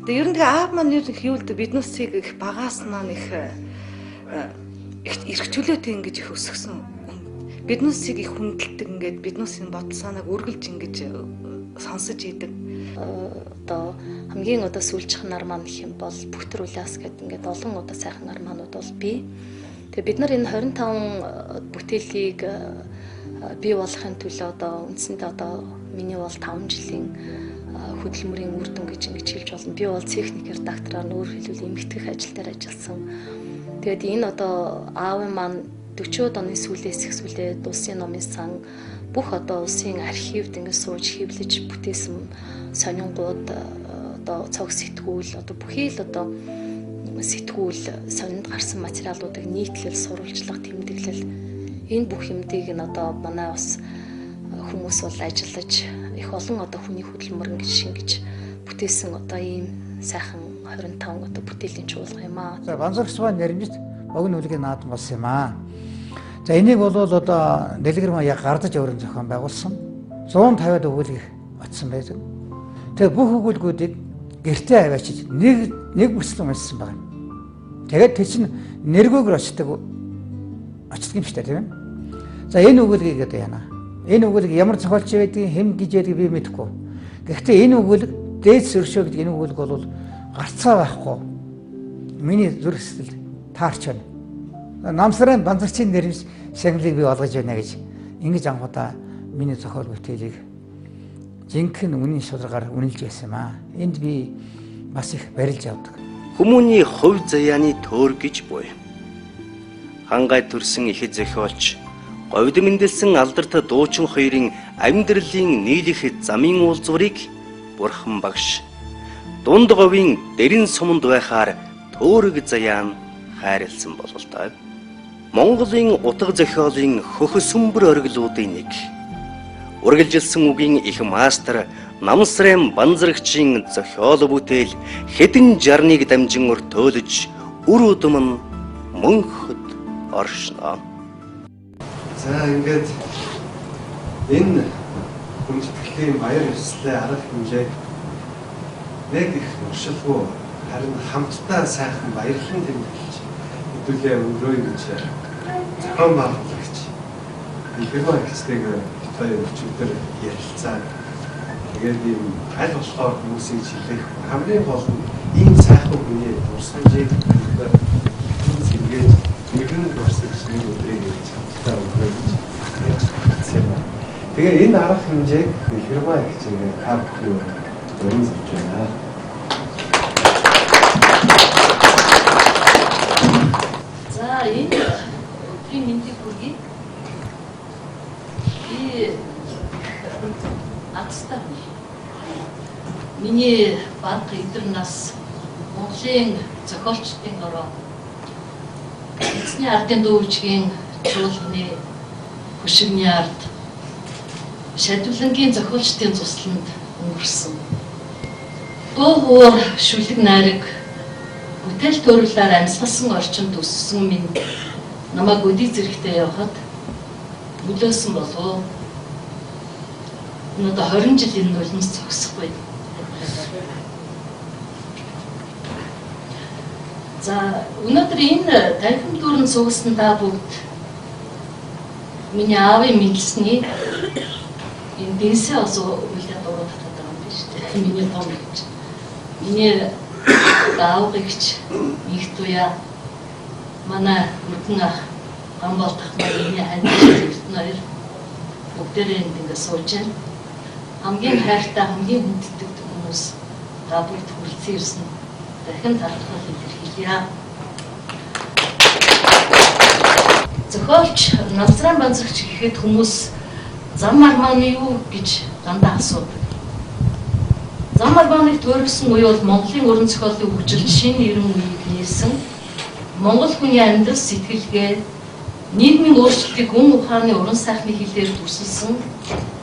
Тэгээд ер нь тэгээ аав маань юу хийвэлдэ биднээсийг их багаас маань их эрхчлөөтэй ингэж их өсгсөн. Биднээсийг их хүндэлдэг ингээд биднээсийн бодол санааг үргэлж ингэж сонсож идэг. Одоо хамгийн одоо сүүлчх нар маань гэх юм бол бүх төр улаас гэдэг ингээд олон одоо сайхан нар маанууд бол бий. Тэгээ бид нар энэ 25 бүтээлийг бий болгохын төлөө одоо үндсэндээ одоо миний бол 5 жилийн хөдөлмөрийн үр дүн гэж ингэж хэлж болно. Би бол техникээр доктораар нүүр хэлбэл эмгтгэх ажил дээр ажилласан. Тэгээд энэ одоо аавын маань 40-од оны сүүлээс ихсүүлээд улсын номын сан бүх одоо улсын архивд ингээд сууж хэвлэж бүтээсэн сонингууд одоо цог сэтгүүл одоо бүхий л одоо сэтгүүл сонинд гарсан материалуудыг нийтлэл сурвалжлах тэмдэглэл энэ бүх юмдыг нь одоо манай бас хүмүүс бол ажиллаж их олон одоо хүний хөдөлмөр ингэж шингэж бүтээсэн одоо ийм сайхан 25 одоо бүтээлийн чуулга юм аа. За банзрагч маань нэрнжит богино үлгийн наадам болсон юм аа. За энийг бол одоо дэлгэр маяг гардаж өөрийн зохион байгуулсан 150-аад өгүүлгийг очсон байдаг. Тэгээ бүх өгүүлгүүдийг гэртээ аваачиж нэг бүслэн уншсан байна. Тэгээд тэр чинь нэргөөгөр очдог юм шүү дээ тийм ээ. За энэ өгүүлгийг одоо яана. Энэ өгүүлэг ямар зохиолч байдгийг хэм гэж байдгийг би мэдэхгүй. Гэхдээ энэ өгүүлэг дээд сөршөө гэдэг энэ өгүүлэг бол гарцаа байхгүй. Миний зүрх сэтгэл таарч байна. Намсрын банзарчийн нэрмж шагналыг би олгож байна гэж ингэж анхудаа миний зохиол бүтээлийг жинхэнэ үнийн шударгаар үнэлж байсан юм аа. Энд би бас их барилж явдаг. Хүмүүний хувь заяаны төөр гэж буй. Хангай төрсөн ихэд зохиолч, говьд мэндэлсэн алдарт дуучин хоёрын амьдралын нийлэх замын уулзварыг Бурхан багш дунд говийн дэрэн суманд байхаар төөрөг заяан хайрлсан бололтой. Монголын утга зохиолын хөх сүмбэр ориглуудын нэг. Үргэлжилсэн үгийн их мастер Намсрын банзрагчийн зохиол бүтээл хэдэн жарныг дамжин өртөөлж үр удам нь мөнхөд оршноо. За ингээд энэ хүндэтгэлийн баяр ёслолын арга хэмжээг нэг их уршилгүй харин хамтдаа сайхан баярлан тэмдэглэж хэдүүлээ өнгөрөөе гэж зохион байгуулагч Илэрхийлэл хэвчтэйгээр хоёр өчигдөр ярилцаа. Тэгээд ийм аль болохоор хүмүүсийг чиглэх хамгийн гол нь ийм сайхан хүний дурсамжийг зэрэг нэгэн дурсамжны өдрийг хамтдаа өнгөрөөж байна. Тэгээд энэ арга хэмжээг Илэрхийлэл хэвчтэйгээр та бүхэн өрн зурж байна. За энэ өдрийн мэндийг хүргэе. И атстаа миний бага эдгээр нас Монголын зохиолчдын ороо эцний ардын дүүжгийн чуулганы хөшигний ард шадвлангийн зохиолчдын цусланд өнгөрсөн. Дуу шүлэг найраг бүтээл төрөлөөр амьсгалсан орчинд өссөн минь намайг өдий зэрэгтэй явахад нөлөөсөн болов. Энэ одоо 20 жилийн нулимс зогсохгүй. За өнөөдөр энэ танхим дүүрэн суугсан та бүгд миний аавын мэдлсний энэ дэнсээ осоо үлдээд дураад татаад байгаа юм биш үү? Миний том гэж. Миний аав гэж их туяа манай өргөн ах Гамболтах маань миний хань эрдэнэ хоёр бүгдээрээ ингэ сууж байна. Хамгийн хайртай, хамгийн хүндэтдэг хүмүүс та бүгд хүрэлцэн ирсэн. Дахин талархал илэрхийлье. Зохиолч Намсран Банзрагч гэхэд хүмүүс зам арманы юу гэж дандаа асуудаг. Зам арманыг төрүүлсэн үе бол Монголын уран зохиолын хөгжилд шинэ эрен үеийг нээсэн. Монгол хүний амьдрал сэтгэлгээ, нийгмийн өөрчлөлтийг гүн ухааны уран сайхны хэлээр дүрсэлсэн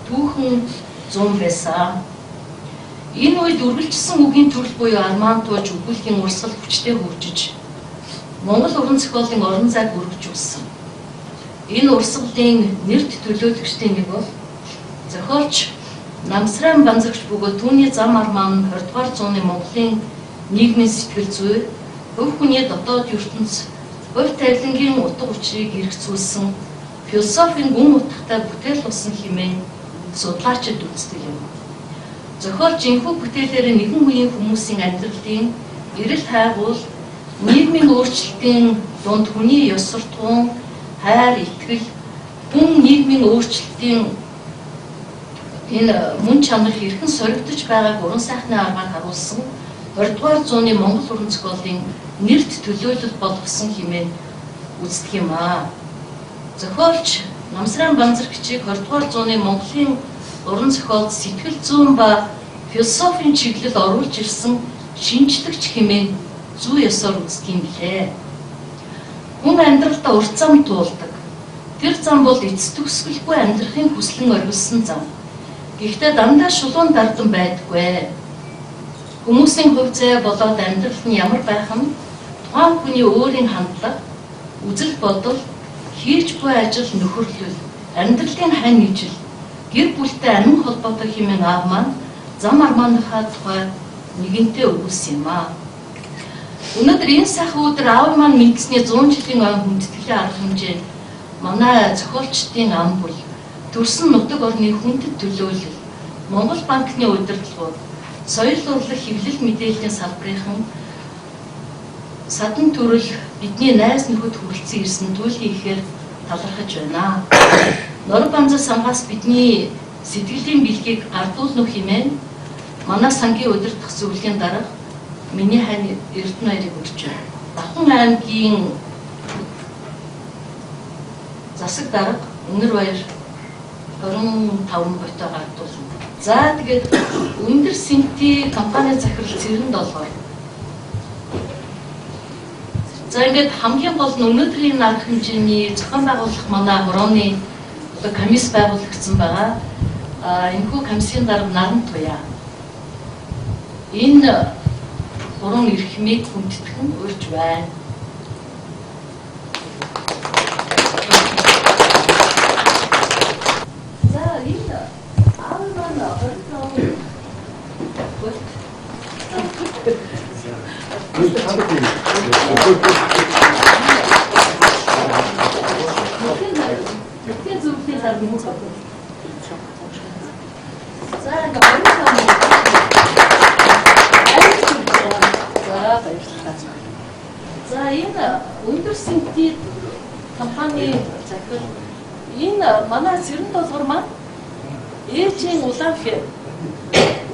түүхэн зам байсан. Энэ үед үргэлжилсэн үгийн төрөл буюу арман тууж өгүүлхийн урсгал хүчтэй хөгжиж Монгол уран зохиолын орон зайг өргөжүүлсэн. Энэ урсгалын нэрт төлөөлөгчдийн нэг бол зохиолч Намсран Банзрагч бөгөөд түүний зам арман 20 дугаар зууны Монголын нийгмийн сэтгэл зүй, хувь хүний дотоод ертөнц, хувь тавилангийн утга учирыг эргцүүлсэн философийн гүн утгатай бүтээл болсон хэмээн судлаачид үздэг юм. Зохиолч энэхүү бүтээлээр нэгэн үеийн хүмүүсийн амьдралын эрэл хайгуул, нийгмийн өөрчлөлтийн дунд хүний ёс суртахуун, хайр, итгэл, хүн нийгмийн өөрчлөлтийн энэ мөн чанар хэрхэн соригдож байгааг уран сайхны аргаар харуулсан 20 дугаар зууны Монгол уран зохиолын нэрт төлөөлөл болгосон хэмээн үздэг юм аа. Зохиолч Намсран Банзрагчийг 20 дугаар зууны Монголын уран зохиолд сэтгэл зүйн ба философийн чиглэл оруулж ирсэн шинжлэгч хэмээн зүй ёсоор үздэг юм билээ. Хүн амьдралдаа урт зам туулдаг. Тэр зам бол эцэс төгсгөлгүй амьдрахын хүслэн оргилсон зам. Гэхдээ дандаа шулуун дардан байдаггүй. Хүмүүсийн хувь зай болоод амьдрал нь ямар байх нь тухайн хүний өөрийн хандлага, үзэл бодол, хийж буй ажил нөхөрлөл, амьдралын хань ижил, гэр бүлтэй амин холбоотой хэмээн аав маань зам армааныхаа тухай нэгэнтээ өгүүлсэн юм аа. Өнөөдөр энэ сайхан өдөр аав маань мэдсэний 100 жилийн ой хүндэтгэлийн арга хэмжээ манай зохиолчдын ам бол төрсөн нутаг орны хүндэт төлөөлөл, Монгол банкны удирдлагууд, соёл урлаг хэвлэл мэдээллийн салбарын садан төрөл бидний найз нөхөд хүрэлцэн ирсэн төлөв ихээр талархаж байна. Нор Банза сангаас бидний сэтгэлийн бэлгийг гардуулна хэмээн манай сангийн удирдах зөвлөлийн дарга миний хань Эрдэнэбаярыг өрч байна. Давхан аймгийн засаг дарга Үнэрбаяр 25 готоо гардуулна. За тэгээд өндөр сэнти компани захирал Цэрэнд долгоор. За ингээд хамгийн гол нь өнөөдрийн арга хэмжээний зохион байгуулах манай хорооны комисс байгуулагдсан байгаа. Энэхүү комиссийн дарга Наран Туяа. Энэ гурван эрхмийг хүндэтгэн урьж байна. За энэ аав маань за энэ өндөр сэнти компани захирал энэ манай Цэрэнд долгор маань ээжийн улаан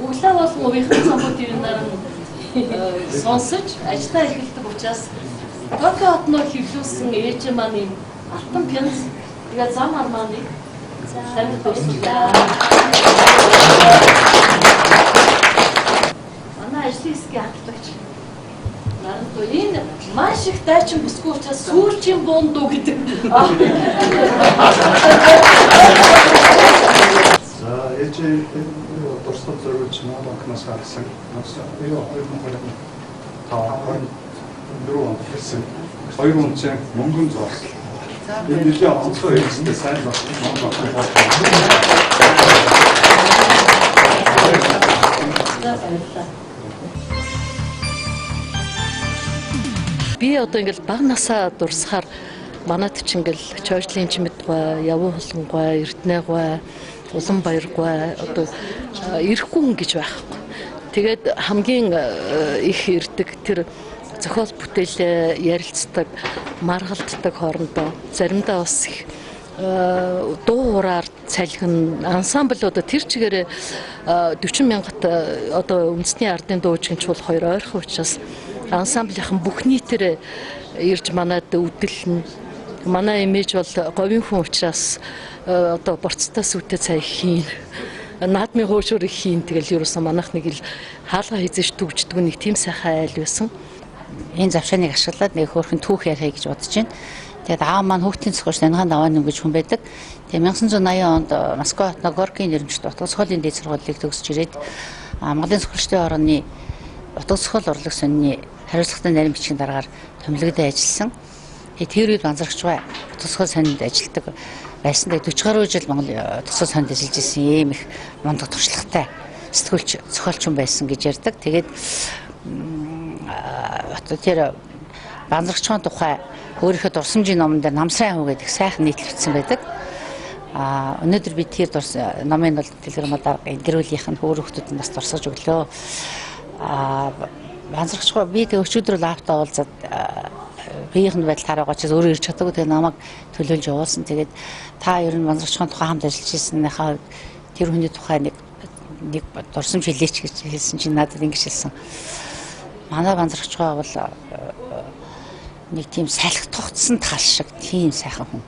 өглөө болон увийнхын самбууд ирнээр сонсож ажиллаа эхэлдэг учраас Токио хотноор хэвлүүлсэн ээж маань алтан пянц тэгээ зам арманыг танд туслаа. Манай ажлын хэсгийн хатлагч Наран Туяа энэ маш их дайчин бүсгүй учраас сүүлчийн буун дуу гэдэг. За ээж дурсгал зориулж банкнаас гарсан. Юу 2024 онд хэлсэн 200 мөнгөн зоослол. Энэ жилийн онцгой хэлсэндээ сайн байна. Би одоо ингээл баг насаа дурсахаар манайд ч ингээл Чойжлын Чимэдгой, Явуу Холонгой, Эрдэнэбаягой, Улаанбаяргой одоо ирэхгүй хүн гэж байхгүй. Тэгээд хамгийн их ирдэг тэр зохиол бүтээлээ ярилцдаг, маргалддаг хоорондоо заримдаа бас их дуу хураар цалхин ансамбл одоо тэр чигээр 40 мянгат одоо үндэсний ардын дуужигч чул хоёр ойрхон учраас ансамблийнхан бүх нийтээр ирж манад үдэлнэ. Манай имиж бол говийн хүн учраас одоо борцтоос үтэ цай хийн. Наадмын хөшөр их хийн тэгэл ерөөсөн манайх нэг л хаалга хийжэж төгждөг нэг тийм сайхан айл байсан. Энэ завшааныг ашиглаад нэг хөөрхөн түүх ярих гэж бодож байна. Тэгээд аав маань хүүхдийн зохиолч Нангаан Даваан гэж хүн байдаг. Тэгээд 1980 онд Москва хотын Горкийн нэрмжт утга зохиолын дээд сургуулийг төгсөж ирээд Монголын зохиолчдын орны утга зохиол урлаг сонины хариуцлагатай нарийн бичгийн дараагаар томилогдсон ажилласан. Тэр үед Банзрагч бай утга зохиол сонинд ажилладаг байсан. 40 гаруй жил Монгол утга зохиол сонинд ажиллаж ирсэн ийм их мундаг туршлагатай сэтгүүлч зохиолч хүн байсан гэж ярьдаг. Тэгээд тэр Банзрагчийн тухай өөрийнхөө дурсамжийн номон дээр Намсрын хүү гэдэг сайхан нийтлэгдсэн байдаг. Өнөөдөр би тэр номын бол телеграмаар гэр бүлийнх нь хөөрхтүүд нь бас дурсаж өглөө. Банзрагч би тэг өчигдөр лаптаа уулзаад биеийн байдал хараагаа ч өөрөө ирж чадаагүй тэгээ намайг төлөөлж явуулсан. Тэгээд та ер нь Банзрагчийн тухай хамт ажиллаж ирсэнийхээ тэр хүний тухай нэг дурсамж хэлээч гэж хэлсэн чинь надад ингэж хэлсэн. Манай Банзрагчгаа бол нэг тийм салхи тогтсон тал шиг тийм сайхан хүн.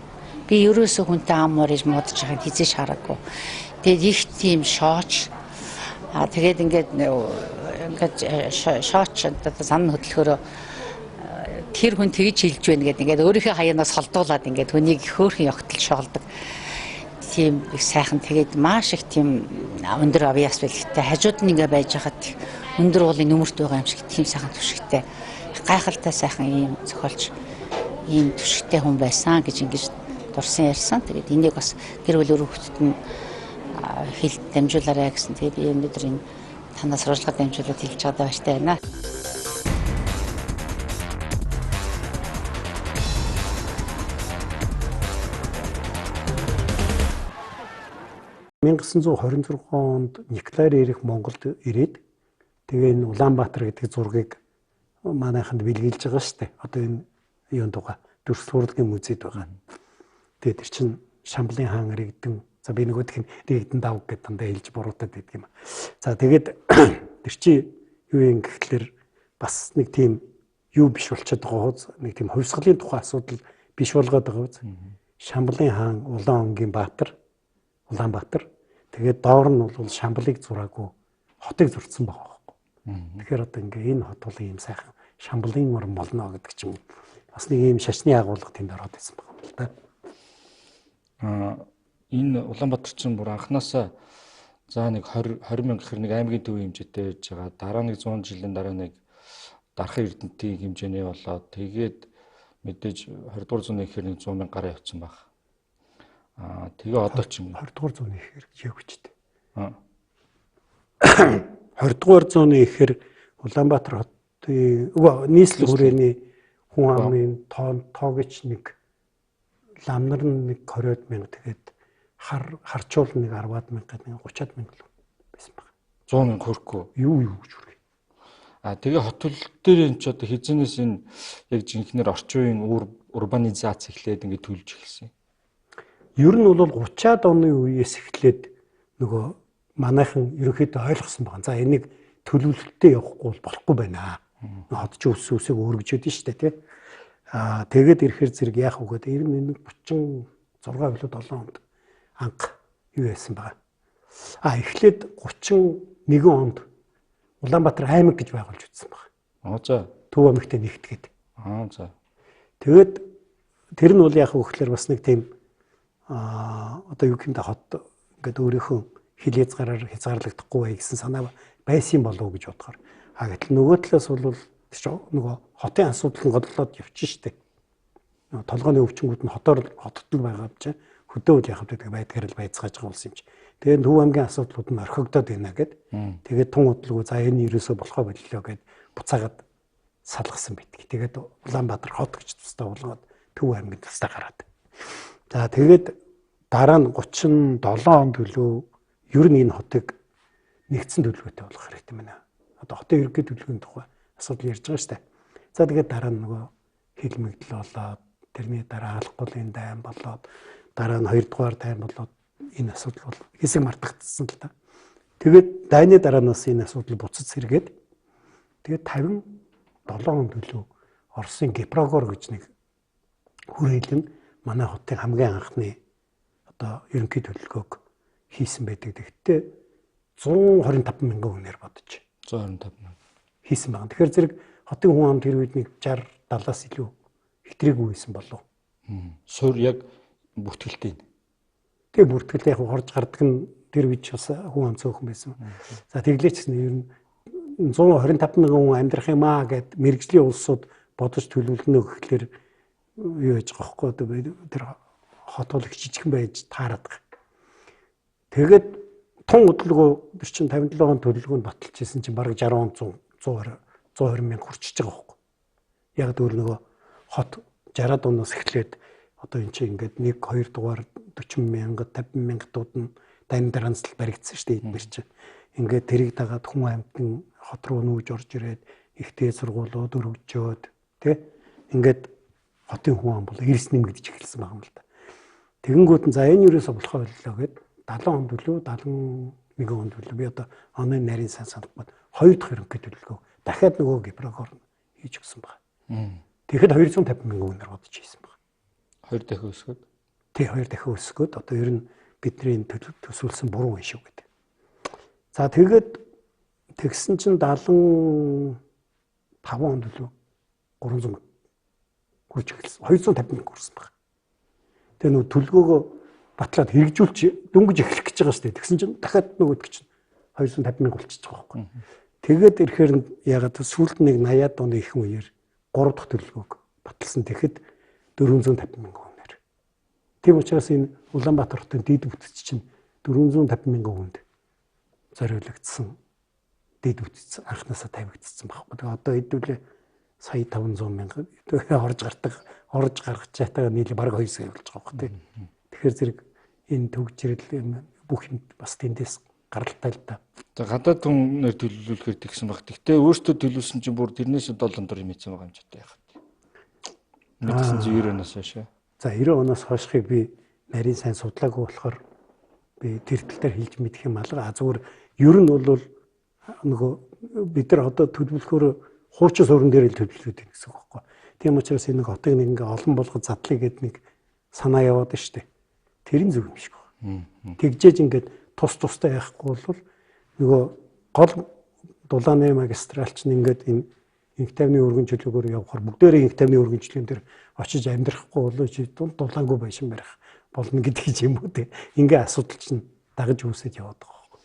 Би ерөөсөө хүнтэй ам морж модж байгааг хизээш хараагүй. Тэгээд их тийм шооч. Тэгээд ингээд шооч зан хөдөлгөөрөө тэр хүн тэгж хэлж байна гэдэг ингээд өөрийнхөө хаяанаас холдуулаад ингээд хүнийг хөөрхөн ёгтол шоолдог. Тийм их сайхан тэгээд маш их тийм өндөр авьяас бэлгтэй хажууд нь ингээд байж хахад өндөр уулын нүмерт байгаа юм шиг тийм сайхан түшигтэй гайхалтай сайхан ийм зохиолч ийм түшигтэй хүн байсан гэж ингэж дурсан ярьсан. Тэгээд энийг бас гэр бүл өрөвхтөд нь хэл дамжуулаарай гэсэн. Тэгээд би өнөөдөр энэ танаас сурвалжлага дамжуулаад хэлж чадаа баяртай байна. (1926) онд Николай Эрх Монголд ирээд тэгээ энэ Улаанбаатар гэдэг зургийг манайханд бэлгэлж байгаа шүү дээ. Одоо энэ юунд байгаа Дүрслэл урлагийн музейд байгаа. Тэгээд тэр чинь Шамблын хаан иргэдэн за би нөгөөх нь иргэдэн давг гэдэг дандаа хэлж буруутаад байдаг юм. За тэгээд тэр чинь юу юм гэхлээр бас нэг тийм юу биш болчиход байгаа хөөс нэг тийм хувьсгалын тухай асуудал биш болгоод байгаа үз. Шамблын хаан Улаанонгийн Баатар Улаанбаатар тэгээд доор нь бол Шамблыг зураагүй хотыг зурцсан байгаа байхгүй. Тэгэхээр одоо ингээ энэ хот бол ийм сайхан Шамблын орн болно гэдэг ч юм. Бас нэг ийм шашны агуулга тэнд ороод ирсэн байна л да. Энэ Улаанбаатарчин бүр анханасаа за нэг 20 мянга гэхэр нэг аймгийн төв хэмжээтэй байж байгаа. Дараа нэг 100 жилийн дараа нэг дархан эрдэнтийн хэмжээний болоод тэгээд мэдээж 20 дугаар зууны гэхэр нэг 100 мянга гараа явцсан баг. Тэгээ одоо ч юм 20 дугаар зууны ихэр яг үчтэй. 20 дугаар зууны ихэр Улаанбаатар хотын нийслэл хүрээний хүн амын тоогч нэг ламнар нэг 20 мянга тэгээд харчуул нэг 10-аад мянга гэдэг 30-аад мянга байсан баг. 100 мянга хөрөхгүй. Юу гэж үргэлж. Тэгээ хот төл дээр энэ ч одоо хизэнээс энэ яг жинхнэр орчин үеийн урбанизац эхлээд ингээд төлж эхэлсэн. Ер нь бол 30-аад оны үеэс эхлээд нөгөө манайхан ерөнхийдөө ойлгосон байна. За энийг төлөвлөлтөд явахгүй болохгүй байна. Хот ч үсэг өргөжөөд нь штэ тий. Тэгээд ирэхээр зэрэг яах вэ гэдэг 1936 билүү 7 онд анх юу яасан байгаа. Эхлээд 31 онд Улаанбаатар аймаг гэж байгуулж үзсэн байна. За. Төв аймагтай нэгтгээд. За. Тэгээд тэр нь бол яах вэ гэхээр бас нэг тийм одоо юу гэмдэ хот ингээд өөрийнхөө хил хязгаараар хязгаарлагдахгүй бай гэсэн санаа байсан болов уу гэж бодохоор. Гэтэл нөгөө талаас бол нөгөө хотын асуудал нь годлоод явчих штеп. Толгойн өвчнгүүд нь хотод байгаа юм чинь хөдөө үйл явах гэдэг байдгаар л байцгааж байгаа болсон юм чи. Тэгээд Төв аймгийн асуудлууд нь орхигдоод байна гэд. Тэгээд тун удлгүй за энэ ерөөсөө болохоо боллоо гэд буцаагаад салгасан битгий. Тэгээд Улаанбаатар хот гэж тусдаа болгоод Төв аймгийн тусдаа гараад. За тэгээд дараа нь 37 онд төлөө ер нь энэ хотыг нэгдсэн төлөвлөгөөтэй болгох хэрэгтэй байна. Одоо хотын ерөнхий төлөвлөгөөний тухай асуудал ярьж байгаа шүү дээ. За тэгээд дараа нь нөгөө хил мэгдэл болоод тэрний дараа алах голын дайм болоод дараа нь 2 дугаар тайм болоод энэ асуудал бол хэсэг мартагдсан л та. Тэгээд дайны дараанаас энэ асуудал буцаж сэргээд тэгээд 57 он төлөө Оросын Гипрогор гэж нэг хүрээлэн манай хотын хамгийн анхны одоо ерөнхий төлөвлөгөөг хийсэн байдаг. Тэгэхдээ 125 мянган хүнээр бодож 125 мянган хийсэн байна. Тэгэхээр зэрэг хотын хүн амд тэр үед нэг 60-70-аас илүү хэтрээгүй байсан болов. Суурь яг бүртгэлтэй. Тэгээ бүртгэл яг хорж гардаг нь тэр үед ч бас хүн ам цөөхөн байсан. За тэглээч гэсэн ер нь 125 мянган хүн амьдрах юм аа гэд мэрэгжлийн улсууд бодож төлөвлөнө гэхлээр юу яж гоохгүй тэр хот бол их жижигхэн байж таарад. Тэгээд тун хөдөлгөөн 57 он төлөвлөгөөнд баталж ирсэн чинь бараг 60 он 120 мянга хүрчихэж байгаа байхгүй. Яг өөр нөгөө хот 60-аад оноос эхлээд одоо энэ чинь ингээд 1 2 дугаар 40 мянга 50 мянгатууд нь дайны дараанцал баригдсан шүү дээ эдгээр чинь. Ингээд тэрийг дагаад хүн амьтан хот руу нүүж орж ирээд ихтэй сургуулиуд өргөжөөд тий ингээд хотын хүн ам бол эрс нэмэгдэж эхэлсэн байгаа юм л да. Тэгэнгүүт нь за энэ юурээс болохоо боллоо гэд 70 он төлөө 71 он төлөө би одоо оны нарийн сан санахгүй 2 дахь ерөнхий төлөвлөгөө дахиад нөгөө Гипрогор хийж өгсөн байна. Тэгэхэд 250 мянган хүнээр бодож хийсэн байна. 2 дахин өсгөөд. Тий 2 дахин өсгөөд одоо ер нь бидний төсөөлсөн буруу юм шиг гэдэг. За тэгээд тэгсэн чинь 75 он төлөө 300 хүрч эхэлсэн. 250 мянга хүрсэн байна. Тэгээ нөгөө төлгөөгөө батлаад хэрэгжүүлж дөнгөж эхлэх гэж байгаа шүү дээ. Тэгсэн чинь дахиад нөгөөд чинь 250 мянга болчихж байгаа байхгүй. Тэгээд ирэхээр ягаад сүүлд нэг 80-аад оны их үеэр 3 дахь төлөвлөгөөг баталсан. Тэгэхэд 450 мянган хүнээр. Тийм учраас энэ Улаанбаатар хотын дэд бүтц чинь 450 мянган хүнд зориулагдсан дэд бүтц анхнаасаа тавигдсан байхгүй. Тэгээ одоо хэдүүлээ сая 500 мянган орж гаргаж чатаа нийлээ бараг 2 сая болж байгаа байхгүй. Тэгэхээр зэрэг энэ төгжрэл бүх юм бас тэндээс гаралтай л да. За гадаад хүнээр төлөвлөхөөр тэгсэн баг. Гэхдээ өөртөө төлөвлөсөн чинь бүр тэрнээс 7 дор юм ийцэн байгаа юм ч яах вэ? Мэдсэн чи 90 оноос хойш. За 90 оноос хойшхыг би нарийн сайн судлаагүй болохоор би тэр тал дээр хэлж мэдэх юм алга. Зүгээр ер нь бол нөгөө бид нар одоо төлөвлөхөөр хуучин суурин дээр л төлөвлөд байна гэсэн үг байхгүй. Тийм учраас энэ хотыг нэг ингээ олон болгож задлыг гэдэг нэг санаа яваад байна шүү дээ. Тэр нь зөв юм шиг байна. Тэгжээж ингээд тус тустай яахгүй бол нөгөө гол дулааны магистрал чинь ингээд энэ инх тавны өргөнчлөгөөр явахаар бүгдээрээ инх тавны өргөнчлөн дээр очиж амьдрахгүй болоо чи дулаангүй байшин барих болно гэдэг юм уу те. Ингээ асуудал чинь дагаж үүсэж яваад байгаа байхгүй.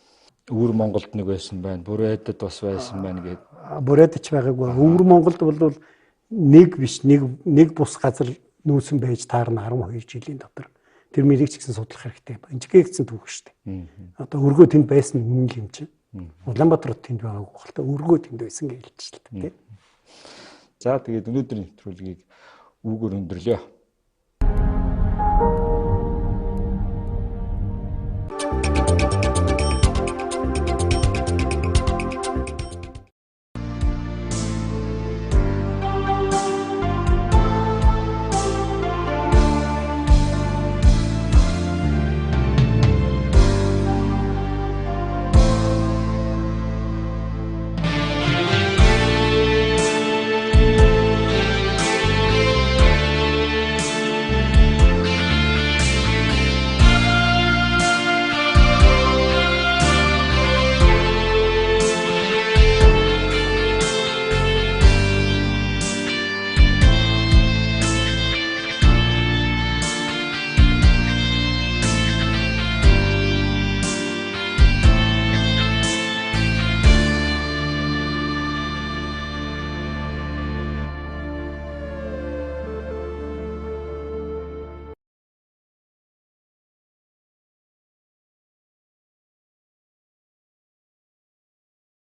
Өвөр Монголд нэг байсан байна. Бүрээдэд бас байсан байна гэдэг. Бүрээдэд ч байгаагүй. Өвөр Монголд бол нэг биш нэг бус газар нүүсэн байж таарна 12 жилийн дотор. Тэр мэрийг ч гэсэн судлах хэрэгтэй. Инжигэгцэн түүх шүү дээ. Одоо өргөө тэнд байсан үнэн юм чинь. Улаанбаатар тэнд байгаагүй хальта өргөө тэнд байсан гэж хэлж шүү дээ. За тэгээд өнөөдрийн нэвтрүүлгийг үүгээр өндөрлөө.